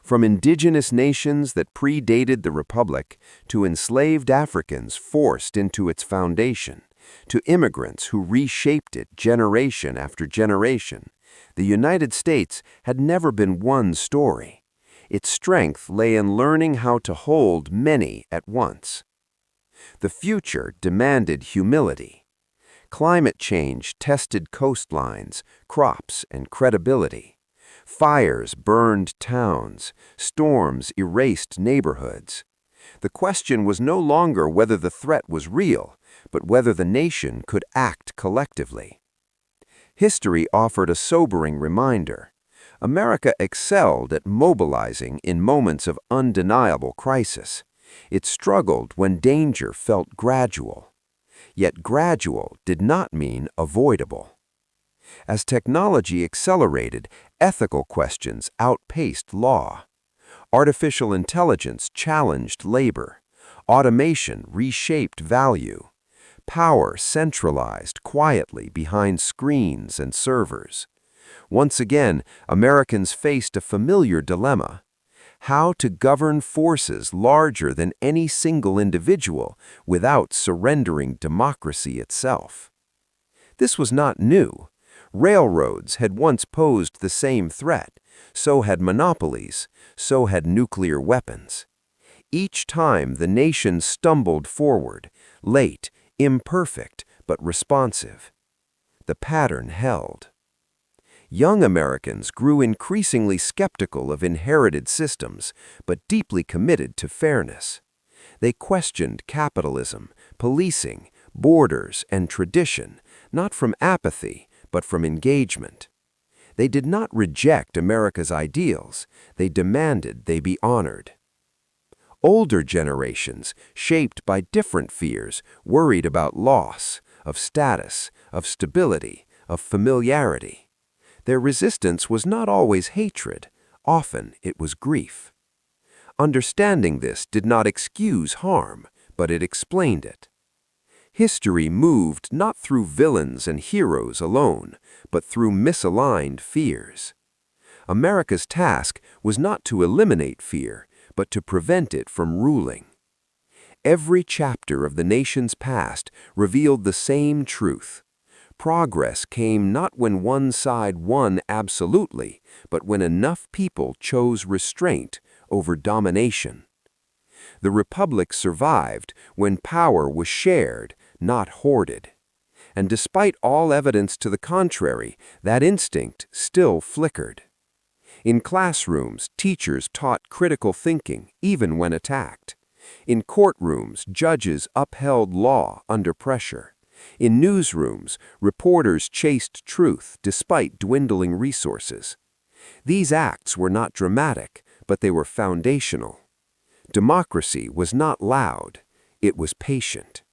From indigenous nations that predated the Republic, to enslaved Africans forced into its foundation, to immigrants who reshaped it generation after generation, the United States had never been one story. Its strength lay in learning how to hold many at once. The future demanded humility. Climate change tested coastlines, crops, and credibility. Fires burned towns, storms erased neighborhoods. The question was no longer whether the threat was real, but whether the nation could act collectively. History offered a sobering reminder. America excelled at mobilizing in moments of undeniable crisis. It struggled when danger felt gradual. Yet gradual did not mean avoidable. As technology accelerated, ethical questions outpaced law. Artificial intelligence challenged labor. Automation reshaped value. Power centralized quietly behind screens and servers. Once again, Americans faced a familiar dilemma: how to govern forces larger than any single individual without surrendering democracy itself. This was not new. Railroads had once posed the same threat. So had monopolies. So had nuclear weapons. Each time the nation stumbled forward, late, imperfect, but responsive. The pattern held. Young Americans grew increasingly skeptical of inherited systems, but deeply committed to fairness. They questioned capitalism, policing, borders, and tradition, not from apathy, but from engagement. They did not reject America's ideals. They demanded they be honored. Older generations, shaped by different fears, worried about loss, of status, of stability, of familiarity. Their resistance was not always hatred. Often it was grief. Understanding this did not excuse harm, but it explained it. History moved not through villains and heroes alone, but through misaligned fears. America's task was not to eliminate fear, but to prevent it from ruling. Every chapter of the nation's past revealed the same truth. Progress came not when one side won absolutely, but when enough people chose restraint over domination. The Republic survived when power was shared, not hoarded. And despite all evidence to the contrary, that instinct still flickered. In classrooms, teachers taught critical thinking, even when attacked. In courtrooms, judges upheld law under pressure. In newsrooms, reporters chased truth despite dwindling resources. These acts were not dramatic, but they were foundational. Democracy was not loud, it was patient.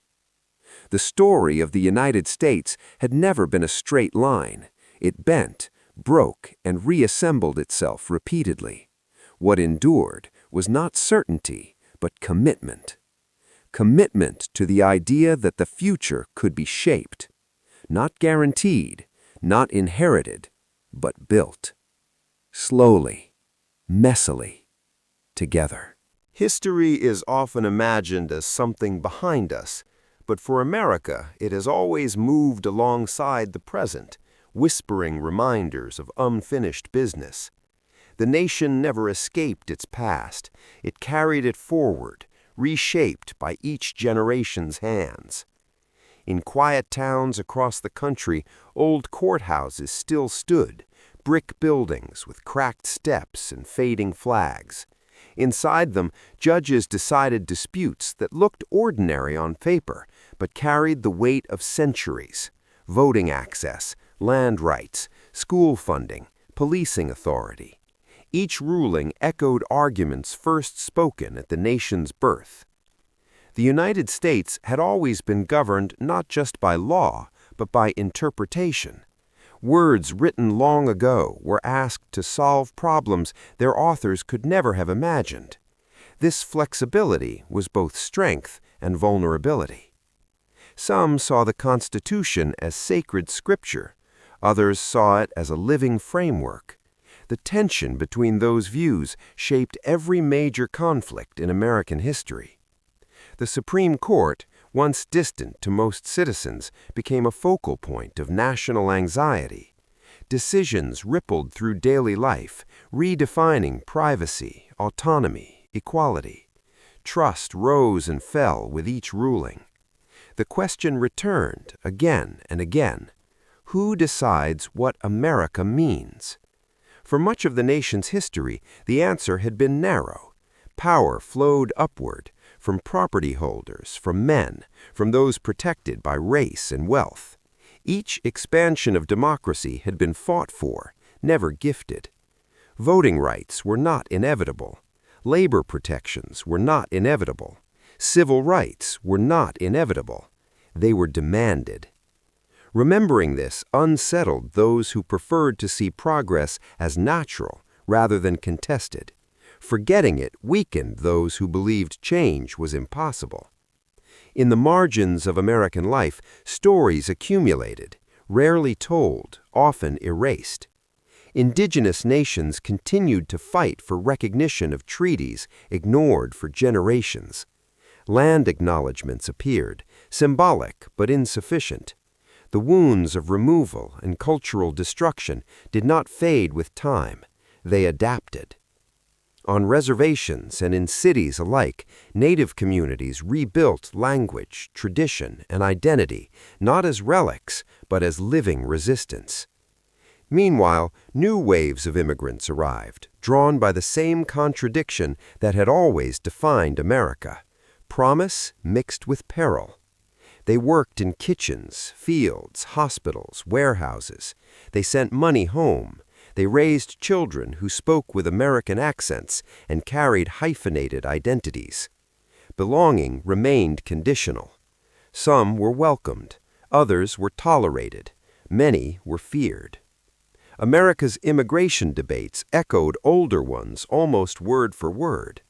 The story of the United States had never been a straight line. It bent, broke, and reassembled itself repeatedly. What endured was not certainty, but commitment. Commitment to the idea that the future could be shaped. Not guaranteed, not inherited, but built. Slowly, messily, together. History is often imagined as something behind us, but for America, it has always moved alongside the present, whispering reminders of unfinished business. The nation never escaped its past. It carried it forward, reshaped by each generation's hands. In quiet towns across the country, old courthouses still stood, brick buildings with cracked steps and fading flags. Inside them, judges decided disputes that looked ordinary on paper, but carried the weight of centuries. voting access, land rights, school funding, policing authority. Each ruling echoed arguments first spoken at the nation's birth. The United States had always been governed not just by law, but by interpretation. Words written long ago were asked to solve problems their authors could never have imagined. This flexibility was both strength and vulnerability. Some saw the Constitution as sacred scripture. Others saw it as a living framework. The tension between those views shaped every major conflict in American history. The Supreme Court, once distant to most citizens, became a focal point of national anxiety. Decisions rippled through daily life, redefining privacy, autonomy, equality. Trust rose and fell with each ruling. The question returned again and again: who decides what America means? For much of the nation's history, the answer had been narrow. Power flowed upward, from property holders, from men, from those protected by race and wealth. Each expansion of democracy had been fought for, never gifted. Voting rights were not inevitable. Labor protections were not inevitable. Civil rights were not inevitable. They were demanded. Remembering this unsettled those who preferred to see progress as natural rather than contested. Forgetting it weakened those who believed change was impossible. In the margins of American life, stories accumulated, rarely told, often erased. Indigenous nations continued to fight for recognition of treaties ignored for generations. Land acknowledgments appeared, symbolic but insufficient. The wounds of removal and cultural destruction did not fade with time. They adapted. On reservations and in cities alike, Native communities rebuilt language, tradition, and identity, not as relics, but as living resistance. Meanwhile, new waves of immigrants arrived, drawn by the same contradiction that had always defined America: promise mixed with peril. They worked in kitchens, fields, hospitals, warehouses. They sent money home. They raised children who spoke with American accents and carried hyphenated identities. Belonging remained conditional. Some were welcomed, others were tolerated, many were feared. America's immigration debates echoed older ones almost word for word.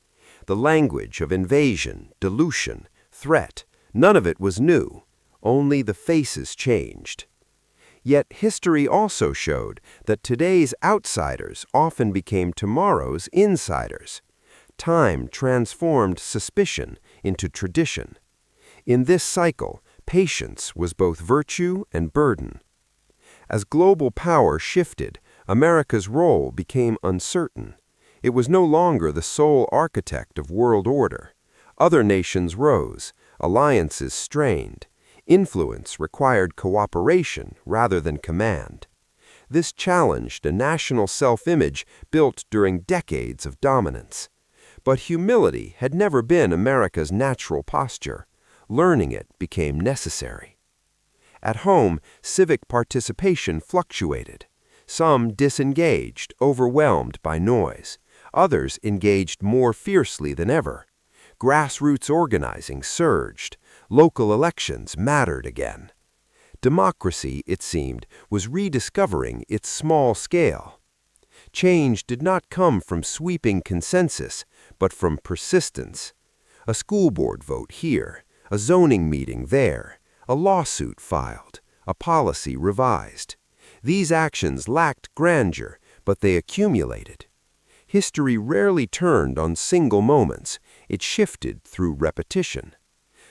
The language of invasion, dilution, threat, none of it was new, only the faces changed. Yet history also showed that today's outsiders often became tomorrow's insiders. Time transformed suspicion into tradition. In this cycle, patience was both virtue and burden. As global power shifted, America's role became uncertain. It was no longer the sole architect of world order. Other nations rose, alliances strained. Influence required cooperation rather than command. This challenged a national self-image built during decades of dominance. But humility had never been America's natural posture. Learning it became necessary. At home, civic participation fluctuated. Some disengaged, overwhelmed by noise. Others engaged more fiercely than ever. Grassroots organizing surged. Local elections mattered again. Democracy, it seemed, was rediscovering its small scale. Change did not come from sweeping consensus, but from persistence. A school board vote here, a zoning meeting there, a lawsuit filed, a policy revised. These actions lacked grandeur, but they accumulated. History rarely turned on single moments. It shifted through repetition.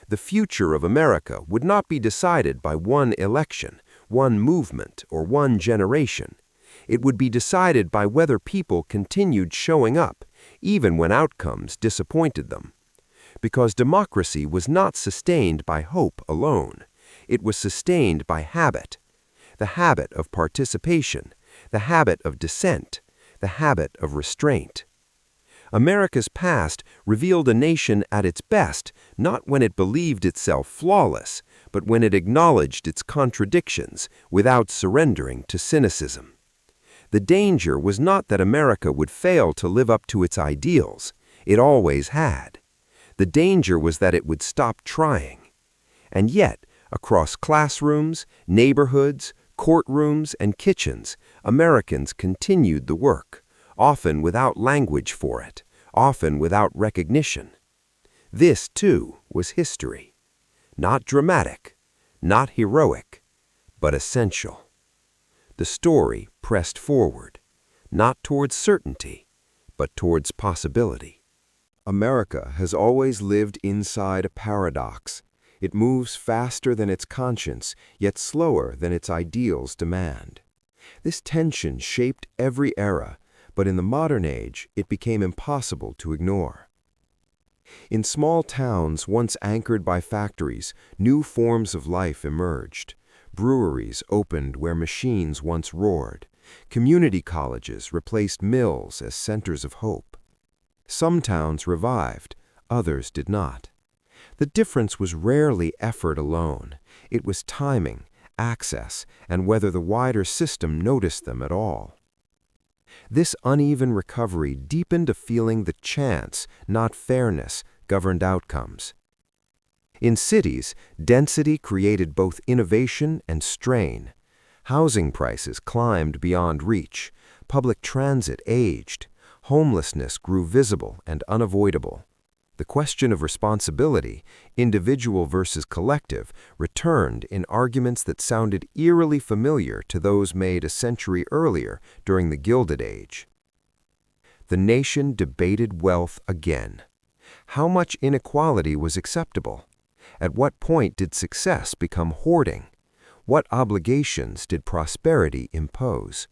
The future of America would not be decided by one election, one movement, or one generation. It would be decided by whether people continued showing up, even when outcomes disappointed them. Because democracy was not sustained by hope alone. It was sustained by habit. The habit of participation, the habit of dissent, the habit of restraint. America's past revealed a nation at its best, not when it believed itself flawless, but when it acknowledged its contradictions without surrendering to cynicism. The danger was not that America would fail to live up to its ideals. It always had. The danger was that it would stop trying. And yet, across classrooms, neighborhoods, courtrooms, and kitchens, Americans continued the work, often without language for it, often without recognition. This, too, was history. Not dramatic, not heroic, but essential. The story pressed forward, not towards certainty, but towards possibility. America has always lived inside a paradox. It moves faster than its conscience, yet slower than its ideals demand. This tension shaped every era, but in the modern age, it became impossible to ignore. In small towns once anchored by factories, new forms of life emerged. Breweries opened where machines once roared. Community colleges replaced mills as centers of hope. Some towns revived, others did not. The difference was rarely effort alone. It was timing, access, and whether the wider system noticed them at all. This uneven recovery deepened a feeling that chance, not fairness, governed outcomes. In cities, density created both innovation and strain. Housing prices climbed beyond reach. Public transit aged. Homelessness grew visible and unavoidable. The question of responsibility, individual versus collective, returned in arguments that sounded eerily familiar to those made a century earlier during the Gilded Age. The nation debated wealth again. How much inequality was acceptable? At what point did success become hoarding? What obligations did prosperity impose?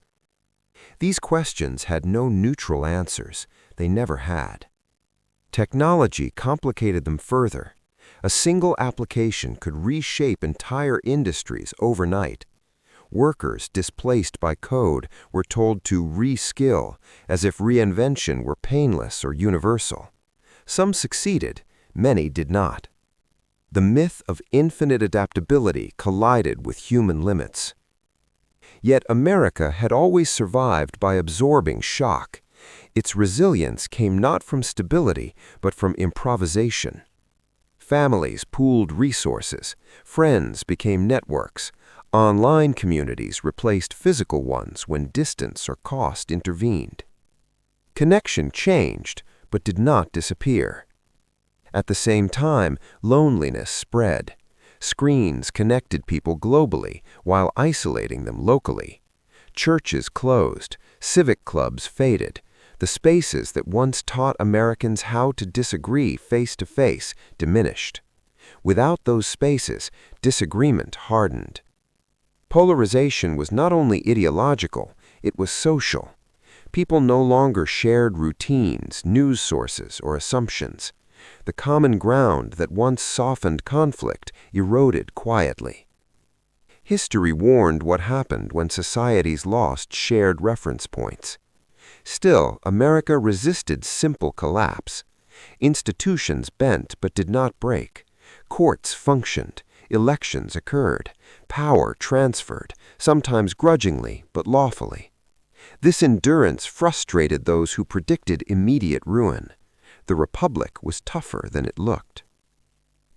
These questions had no neutral answers. They never had. Technology complicated them further. A single application could reshape entire industries overnight. Workers displaced by code were told to re-skill, as if reinvention were painless or universal. Some succeeded, many did not. The myth of infinite adaptability collided with human limits. Yet America had always survived by absorbing shock. Its resilience came not from stability, but from improvisation. Families pooled resources, friends became networks, online communities replaced physical ones when distance or cost intervened. Connection changed, but did not disappear. At the same time, loneliness spread. Screens connected people globally while isolating them locally. Churches closed, civic clubs faded. The spaces that once taught Americans how to disagree face-to-face diminished. Without those spaces, disagreement hardened. Polarization was not only ideological, it was social. People no longer shared routines, news sources, or assumptions. The common ground that once softened conflict eroded quietly. History warned what happened when societies lost shared reference points. Still, America resisted simple collapse. Institutions bent but did not break. Courts functioned. Elections occurred. Power transferred, sometimes grudgingly but lawfully. This endurance frustrated those who predicted immediate ruin. The Republic was tougher than it looked.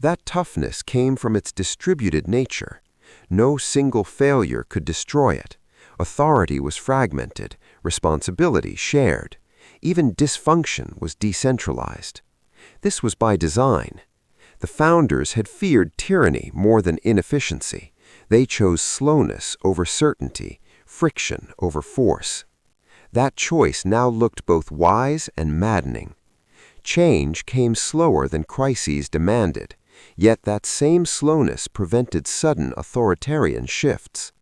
That toughness came from its distributed nature. No single failure could destroy it. Authority was fragmented, responsibility shared. Even dysfunction was decentralized. This was by design. The founders had feared tyranny more than inefficiency. They chose slowness over certainty, friction over force. That choice now looked both wise and maddening. Change came slower than crises demanded, yet that same slowness prevented sudden authoritarian shifts.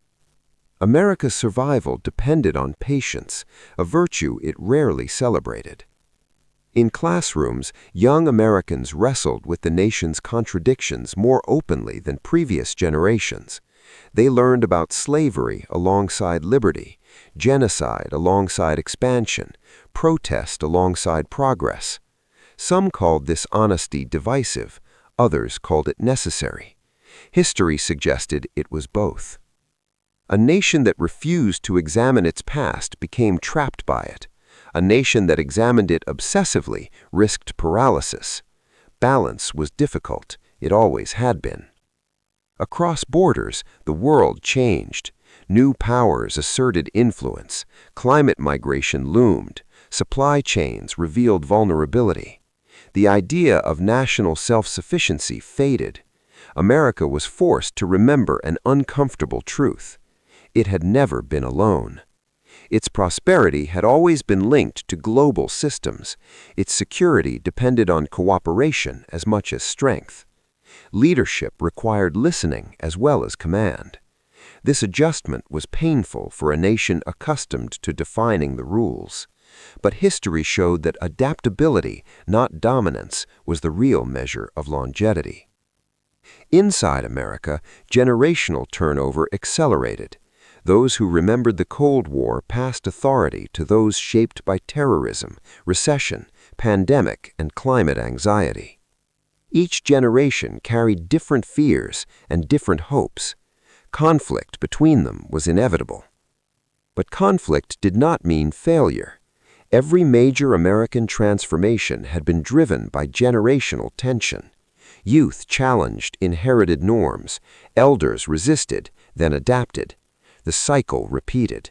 America's survival depended on patience, a virtue it rarely celebrated. In classrooms, young Americans wrestled with the nation's contradictions more openly than previous generations. They learned about slavery alongside liberty, genocide alongside expansion, protest alongside progress. Some called this honesty divisive, others called it necessary. History suggested it was both. A nation that refused to examine its past became trapped by it. A nation that examined it obsessively risked paralysis. Balance was difficult, it always had been. Across borders, the world changed. New powers asserted influence, climate migration loomed, supply chains revealed vulnerability. The idea of national self-sufficiency faded. America was forced to remember an uncomfortable truth. It had never been alone. Its prosperity had always been linked to global systems. Its security depended on cooperation as much as strength. Leadership required listening as well as command. This adjustment was painful for a nation accustomed to defining the rules. But history showed that adaptability, not dominance, was the real measure of longevity. Inside America, generational turnover accelerated. Those who remembered the Cold War passed authority to those shaped by terrorism, recession, pandemic, and climate anxiety. Each generation carried different fears and different hopes. Conflict between them was inevitable. But conflict did not mean failure. Every major American transformation had been driven by generational tension. Youth challenged inherited norms, elders resisted, then adapted. The cycle repeated.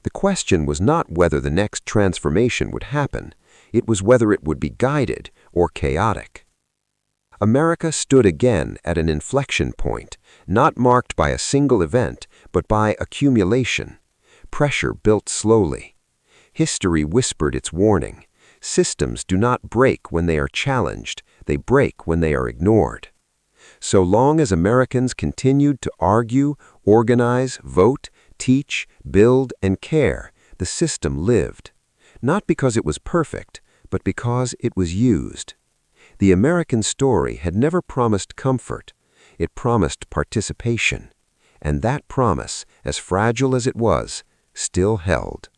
The question was not whether the next transformation would happen, it was whether it would be guided or chaotic. America stood again at an inflection point, not marked by a single event, but by accumulation. Pressure built slowly. History whispered its warning. Systems do not break when they are challenged, they break when they are ignored. So long as Americans continued to argue, organize, vote, teach, build, and care, the system lived. Not because it was perfect, but because it was used. The American story had never promised comfort. It promised participation. And that promise, as fragile as it was, still held.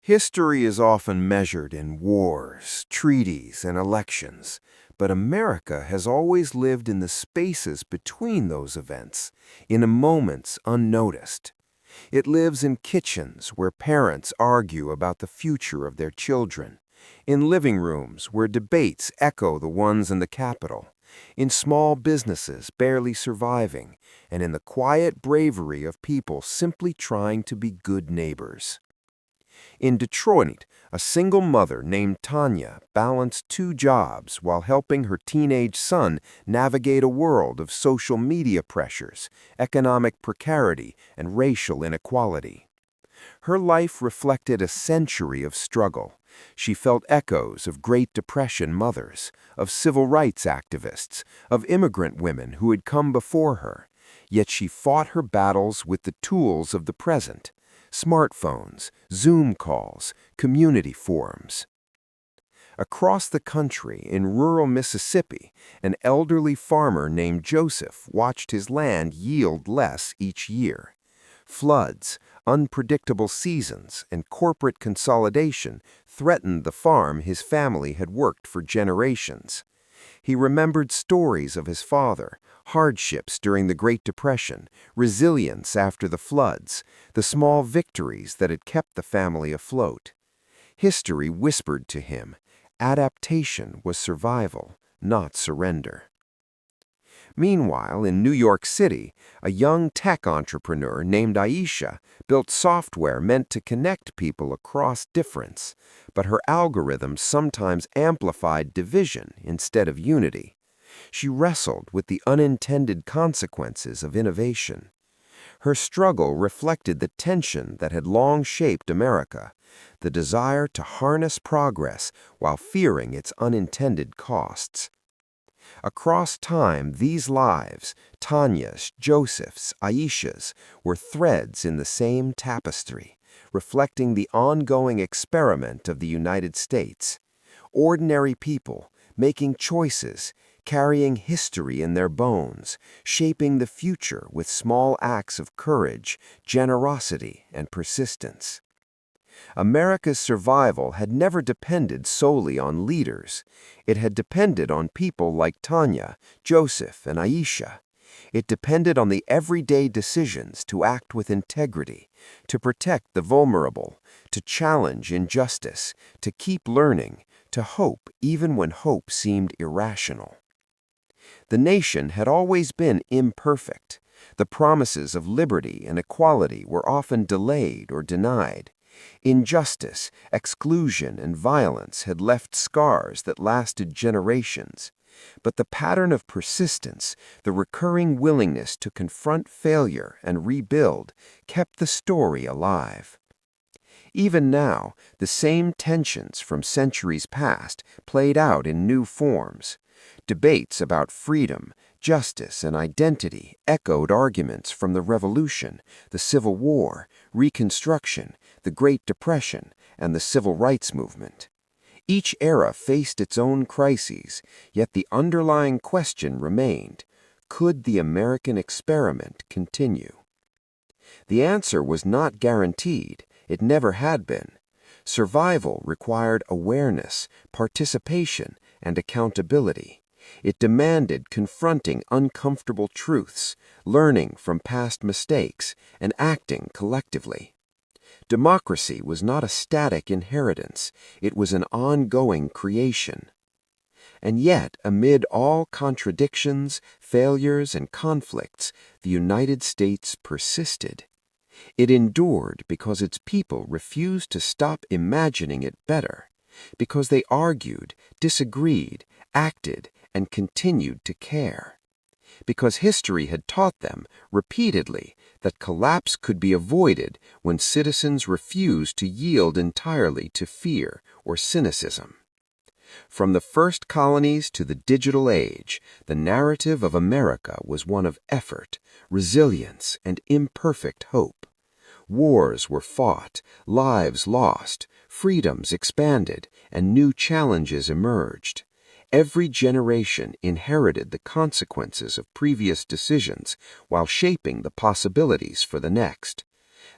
History is often measured in wars, treaties, and elections, but America has always lived in the spaces between those events, in moments unnoticed. It lives in kitchens where parents argue about the future of their children, in living rooms where debates echo the ones in the Capitol, in small businesses barely surviving, and in the quiet bravery of people simply trying to be good neighbors. In Detroit, a single mother named Tanya balanced 2 jobs while helping her teenage son navigate a world of social media pressures, economic precarity, and racial inequality. Her life reflected a century of struggle. She felt echoes of Great Depression mothers, of civil rights activists, of immigrant women who had come before her. Yet she fought her battles with the tools of the present: smartphones, Zoom calls, community forums. Across the country, in rural Mississippi, an elderly farmer named Joseph watched his land yield less each year. Floods, unpredictable seasons, and corporate consolidation threatened the farm his family had worked for generations. He remembered stories of his father, hardships during the Great Depression, resilience after the floods, the small victories that had kept the family afloat. History whispered to him, adaptation was survival, not surrender. Meanwhile, in New York City, a young tech entrepreneur named Aisha built software meant to connect people across difference, but her algorithms sometimes amplified division instead of unity. She wrestled with the unintended consequences of innovation. Her struggle reflected the tension that had long shaped America, the desire to harness progress while fearing its unintended costs. Across time, these lives, Tanya's, Joseph's, Aisha's, were threads in the same tapestry, reflecting the ongoing experiment of the United States. Ordinary people, making choices, carrying history in their bones, shaping the future with small acts of courage, generosity, and persistence. America's survival had never depended solely on leaders. It had depended on people like Tanya, Joseph, and Aisha. It depended on the everyday decisions to act with integrity, to protect the vulnerable, to challenge injustice, to keep learning, to hope even when hope seemed irrational. The nation had always been imperfect. The promises of liberty and equality were often delayed or denied. Injustice, exclusion, and violence had left scars that lasted generations. But the pattern of persistence, the recurring willingness to confront failure and rebuild, kept the story alive. Even now, the same tensions from centuries past played out in new forms. Debates about freedom, justice, and identity echoed arguments from the Revolution, the Civil War, Reconstruction, the Great Depression, and the Civil Rights Movement. Each era faced its own crises, yet the underlying question remained: could the American experiment continue? The answer was not guaranteed. It never had been. Survival required awareness, participation, and accountability. It demanded confronting uncomfortable truths, learning from past mistakes, and acting collectively. Democracy was not a static inheritance. It was an ongoing creation. And yet, amid all contradictions, failures, and conflicts, the United States persisted. It endured because its people refused to stop imagining it better, because they argued, disagreed, acted, and continued to care. Because history had taught them, repeatedly, that collapse could be avoided when citizens refused to yield entirely to fear or cynicism. From the first colonies to the digital age, the narrative of America was one of effort, resilience, and imperfect hope. Wars were fought, lives lost, freedoms expanded, and new challenges emerged. Every generation inherited the consequences of previous decisions while shaping the possibilities for the next.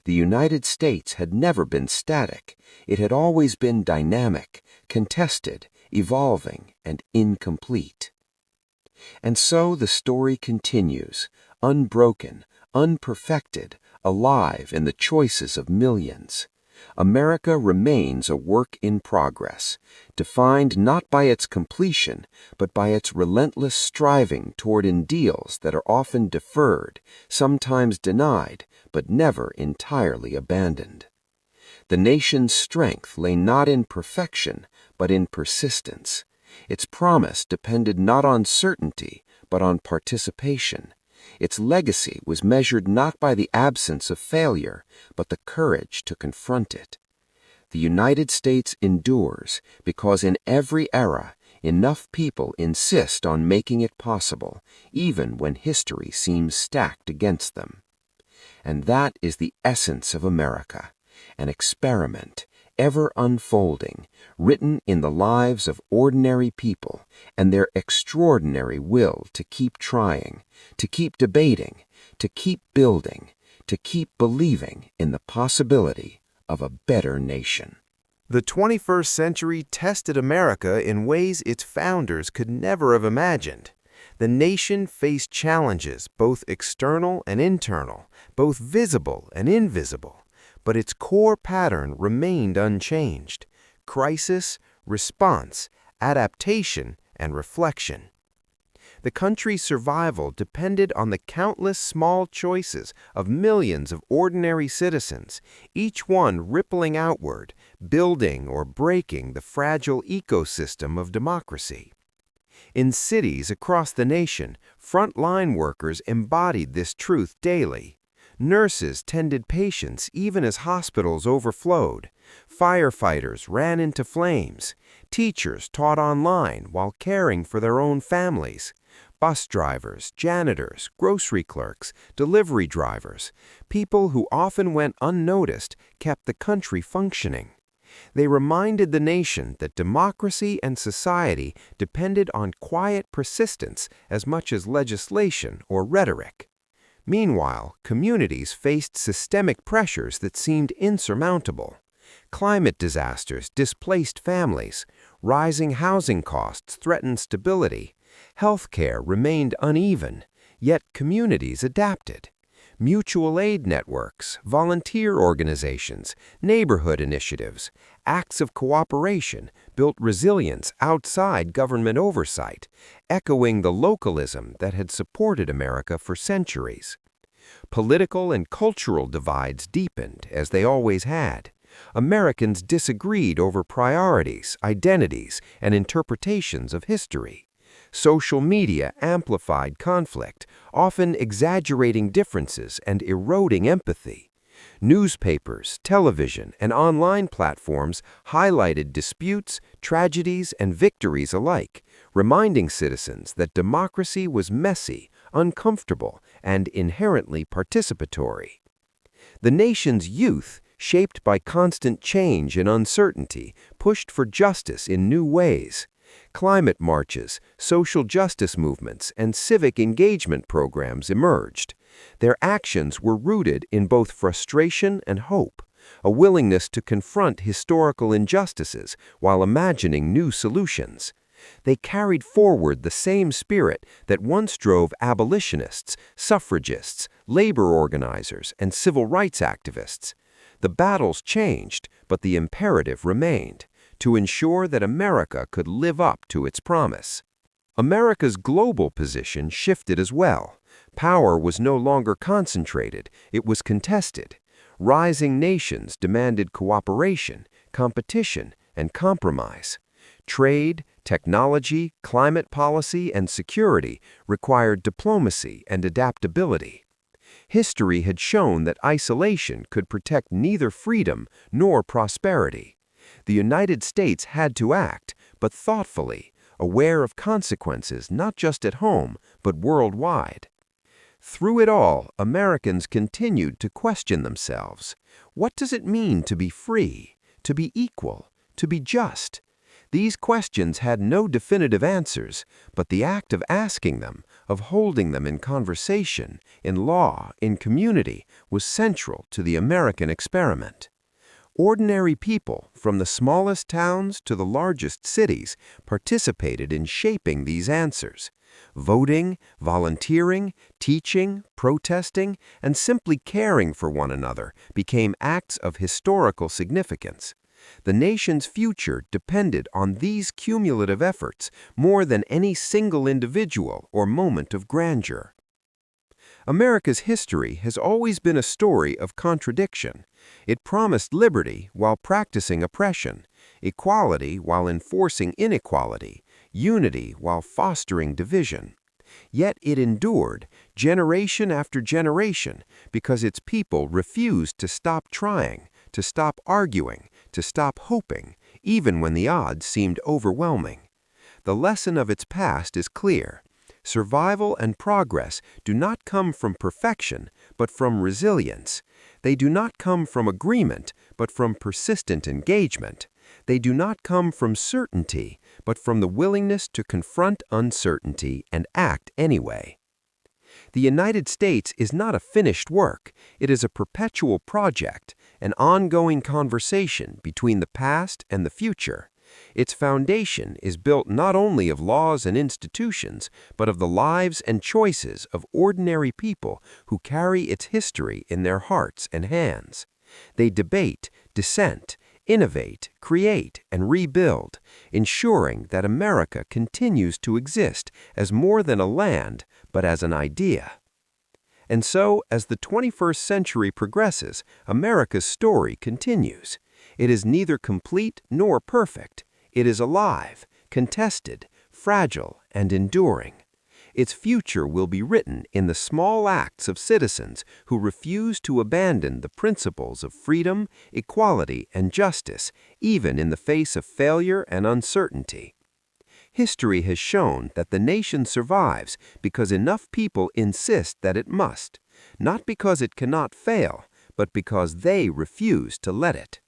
The United States had never been static. It had always been dynamic, contested, evolving, and incomplete. And so the story continues, unbroken, unperfected, alive in the choices of millions. America remains a work in progress, defined not by its completion, but by its relentless striving toward ideals that are often deferred, sometimes denied, but never entirely abandoned. The nation's strength lay not in perfection, but in persistence. Its promise depended not on certainty, but on participation. Its legacy was measured not by the absence of failure, but the courage to confront it. The United States endures because in every era, enough people insist on making it possible, even when history seems stacked against them. And that is the essence of America, an experiment, ever unfolding, written in the lives of ordinary people and their extraordinary will to keep trying, to keep debating, to keep building, to keep believing in the possibility of a better nation. The 21st century tested America in ways its founders could never have imagined. The nation faced challenges, both external and internal, both visible and invisible. But its core pattern remained unchanged: crisis, response, adaptation, and reflection. The country's survival depended on the countless small choices of millions of ordinary citizens, each one rippling outward, building or breaking the fragile ecosystem of democracy. In cities across the nation, frontline workers embodied this truth daily. Nurses tended patients even as hospitals overflowed. Firefighters ran into flames. Teachers taught online while caring for their own families. Bus drivers, janitors, grocery clerks, delivery drivers, people who often went unnoticed, kept the country functioning. They reminded the nation that democracy and society depended on quiet persistence as much as legislation or rhetoric. Meanwhile, communities faced systemic pressures that seemed insurmountable. Climate disasters displaced families, rising housing costs threatened stability, healthcare remained uneven, yet communities adapted. Mutual aid networks, volunteer organizations, neighborhood initiatives, acts of cooperation built resilience outside government oversight, echoing the localism that had supported America for centuries. Political and cultural divides deepened, as they always had. Americans disagreed over priorities, identities, and interpretations of history. Social media amplified conflict, often exaggerating differences and eroding empathy. Newspapers, television, and online platforms highlighted disputes, tragedies, and victories alike, reminding citizens that democracy was messy, uncomfortable, and inherently participatory. The nation's youth, shaped by constant change and uncertainty, pushed for justice in new ways. Climate marches, social justice movements, and civic engagement programs emerged. Their actions were rooted in both frustration and hope, a willingness to confront historical injustices while imagining new solutions. They carried forward the same spirit that once drove abolitionists, suffragists, labor organizers, and civil rights activists. The battles changed, but the imperative remained: to ensure that America could live up to its promise. America's global position shifted as well. Power was no longer concentrated, it was contested. Rising nations demanded cooperation, competition, and compromise. Trade, technology, climate policy, and security required diplomacy and adaptability. History had shown that isolation could protect neither freedom nor prosperity. The United States had to act, but thoughtfully, aware of consequences not just at home, but worldwide. Through it all, Americans continued to question themselves. What does it mean to be free, to be equal, to be just? These questions had no definitive answers, but the act of asking them, of holding them in conversation, in law, in community, was central to the American experiment. Ordinary people, from the smallest towns to the largest cities, participated in shaping these answers. Voting, volunteering, teaching, protesting, and simply caring for one another became acts of historical significance. The nation's future depended on these cumulative efforts more than any single individual or moment of grandeur. America's history has always been a story of contradiction. It promised liberty while practicing oppression, equality while enforcing inequality, unity while fostering division. Yet it endured, generation after generation, because its people refused to stop trying, to stop arguing, to stop hoping, even when the odds seemed overwhelming. The lesson of its past is clear. Survival and progress do not come from perfection, but from resilience. They do not come from agreement, but from persistent engagement. They do not come from certainty, but from the willingness to confront uncertainty and act anyway. The United States is not a finished work. It is a perpetual project, an ongoing conversation between the past and the future. Its foundation is built not only of laws and institutions, but of the lives and choices of ordinary people who carry its history in their hearts and hands. They debate, dissent, innovate, create, and rebuild, ensuring that America continues to exist as more than a land, but as an idea. And so, as the 21st century progresses, America's story continues. It is neither complete nor perfect. It is alive, contested, fragile, and enduring. Its future will be written in the small acts of citizens who refuse to abandon the principles of freedom, equality, and justice, even in the face of failure and uncertainty. History has shown that the nation survives because enough people insist that it must, not because it cannot fail, but because they refuse to let it.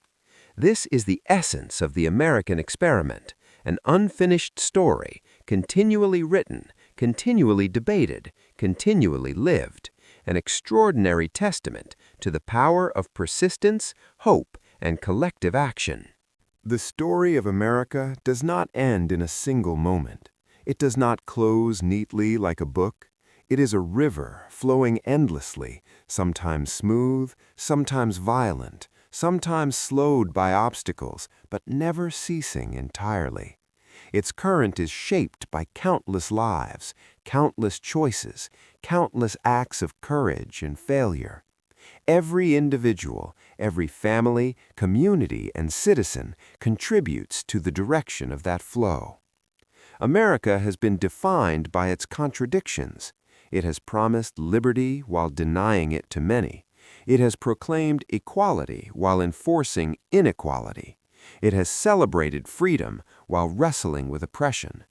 This is the essence of the American experiment, an unfinished story, continually written, continually debated, continually lived, an extraordinary testament to the power of persistence, hope, and collective action. The story of America does not end in a single moment. It does not close neatly like a book. It is a river flowing endlessly, sometimes smooth, sometimes violent, sometimes slowed by obstacles, but never ceasing entirely. Its current is shaped by countless lives, countless choices, countless acts of courage and failure. Every individual, every family, community, and citizen contributes to the direction of that flow. America has been defined by its contradictions. It has promised liberty while denying it to many. It has proclaimed equality while enforcing inequality. It has celebrated freedom while wrestling with oppression.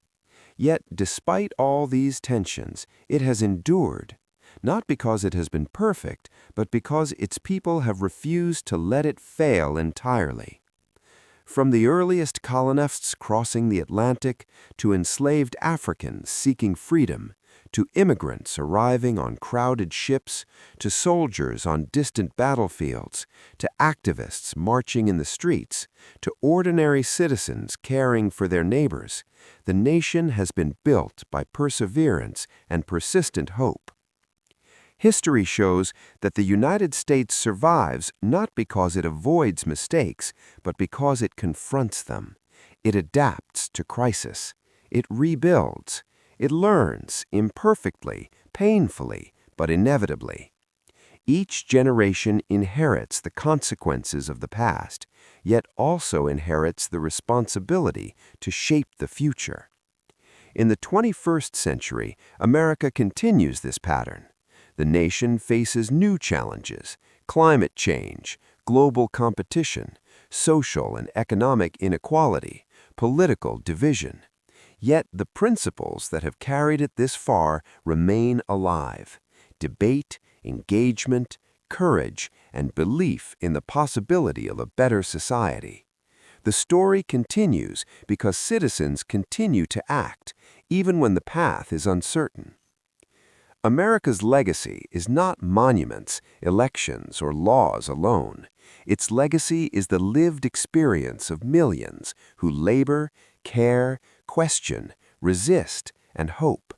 Yet, despite all these tensions, it has endured, not because it has been perfect, but because its people have refused to let it fail entirely. From the earliest colonists crossing the Atlantic, to enslaved Africans seeking freedom, to immigrants arriving on crowded ships, to soldiers on distant battlefields, to activists marching in the streets, to ordinary citizens caring for their neighbors, the nation has been built by perseverance and persistent hope. History shows that the United States survives not because it avoids mistakes, but because it confronts them. It adapts to crisis. It rebuilds. It learns imperfectly, painfully, but inevitably. Each generation inherits the consequences of the past, yet also inherits the responsibility to shape the future. In the 21st century, America continues this pattern. The nation faces new challenges: climate change, global competition, social and economic inequality, political division. Yet the principles that have carried it this far remain alive: debate, engagement, courage, and belief in the possibility of a better society. The story continues because citizens continue to act, even when the path is uncertain. America's legacy is not monuments, elections, or laws alone. Its legacy is the lived experience of millions who labor, care, question, resist, and hope.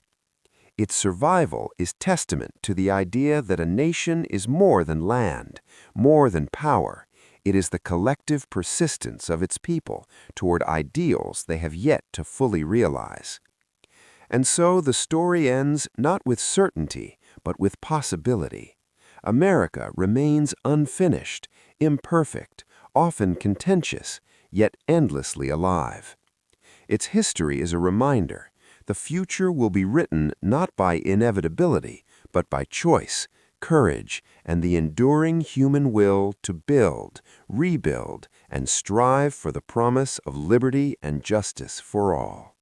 Its survival is testament to the idea that a nation is more than land, more than power. It is the collective persistence of its people toward ideals they have yet to fully realize. And so the story ends not with certainty, but with possibility. America remains unfinished, imperfect, often contentious, yet endlessly alive. Its history is a reminder: the future will be written not by inevitability, but by choice, courage, and the enduring human will to build, rebuild, and strive for the promise of liberty and justice for all.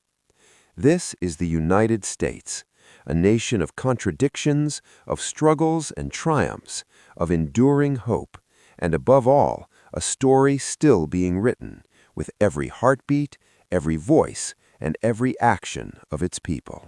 This is the United States, a nation of contradictions, of struggles and triumphs, of enduring hope, and above all, a story still being written, with every heartbeat, every voice, and every action of its people.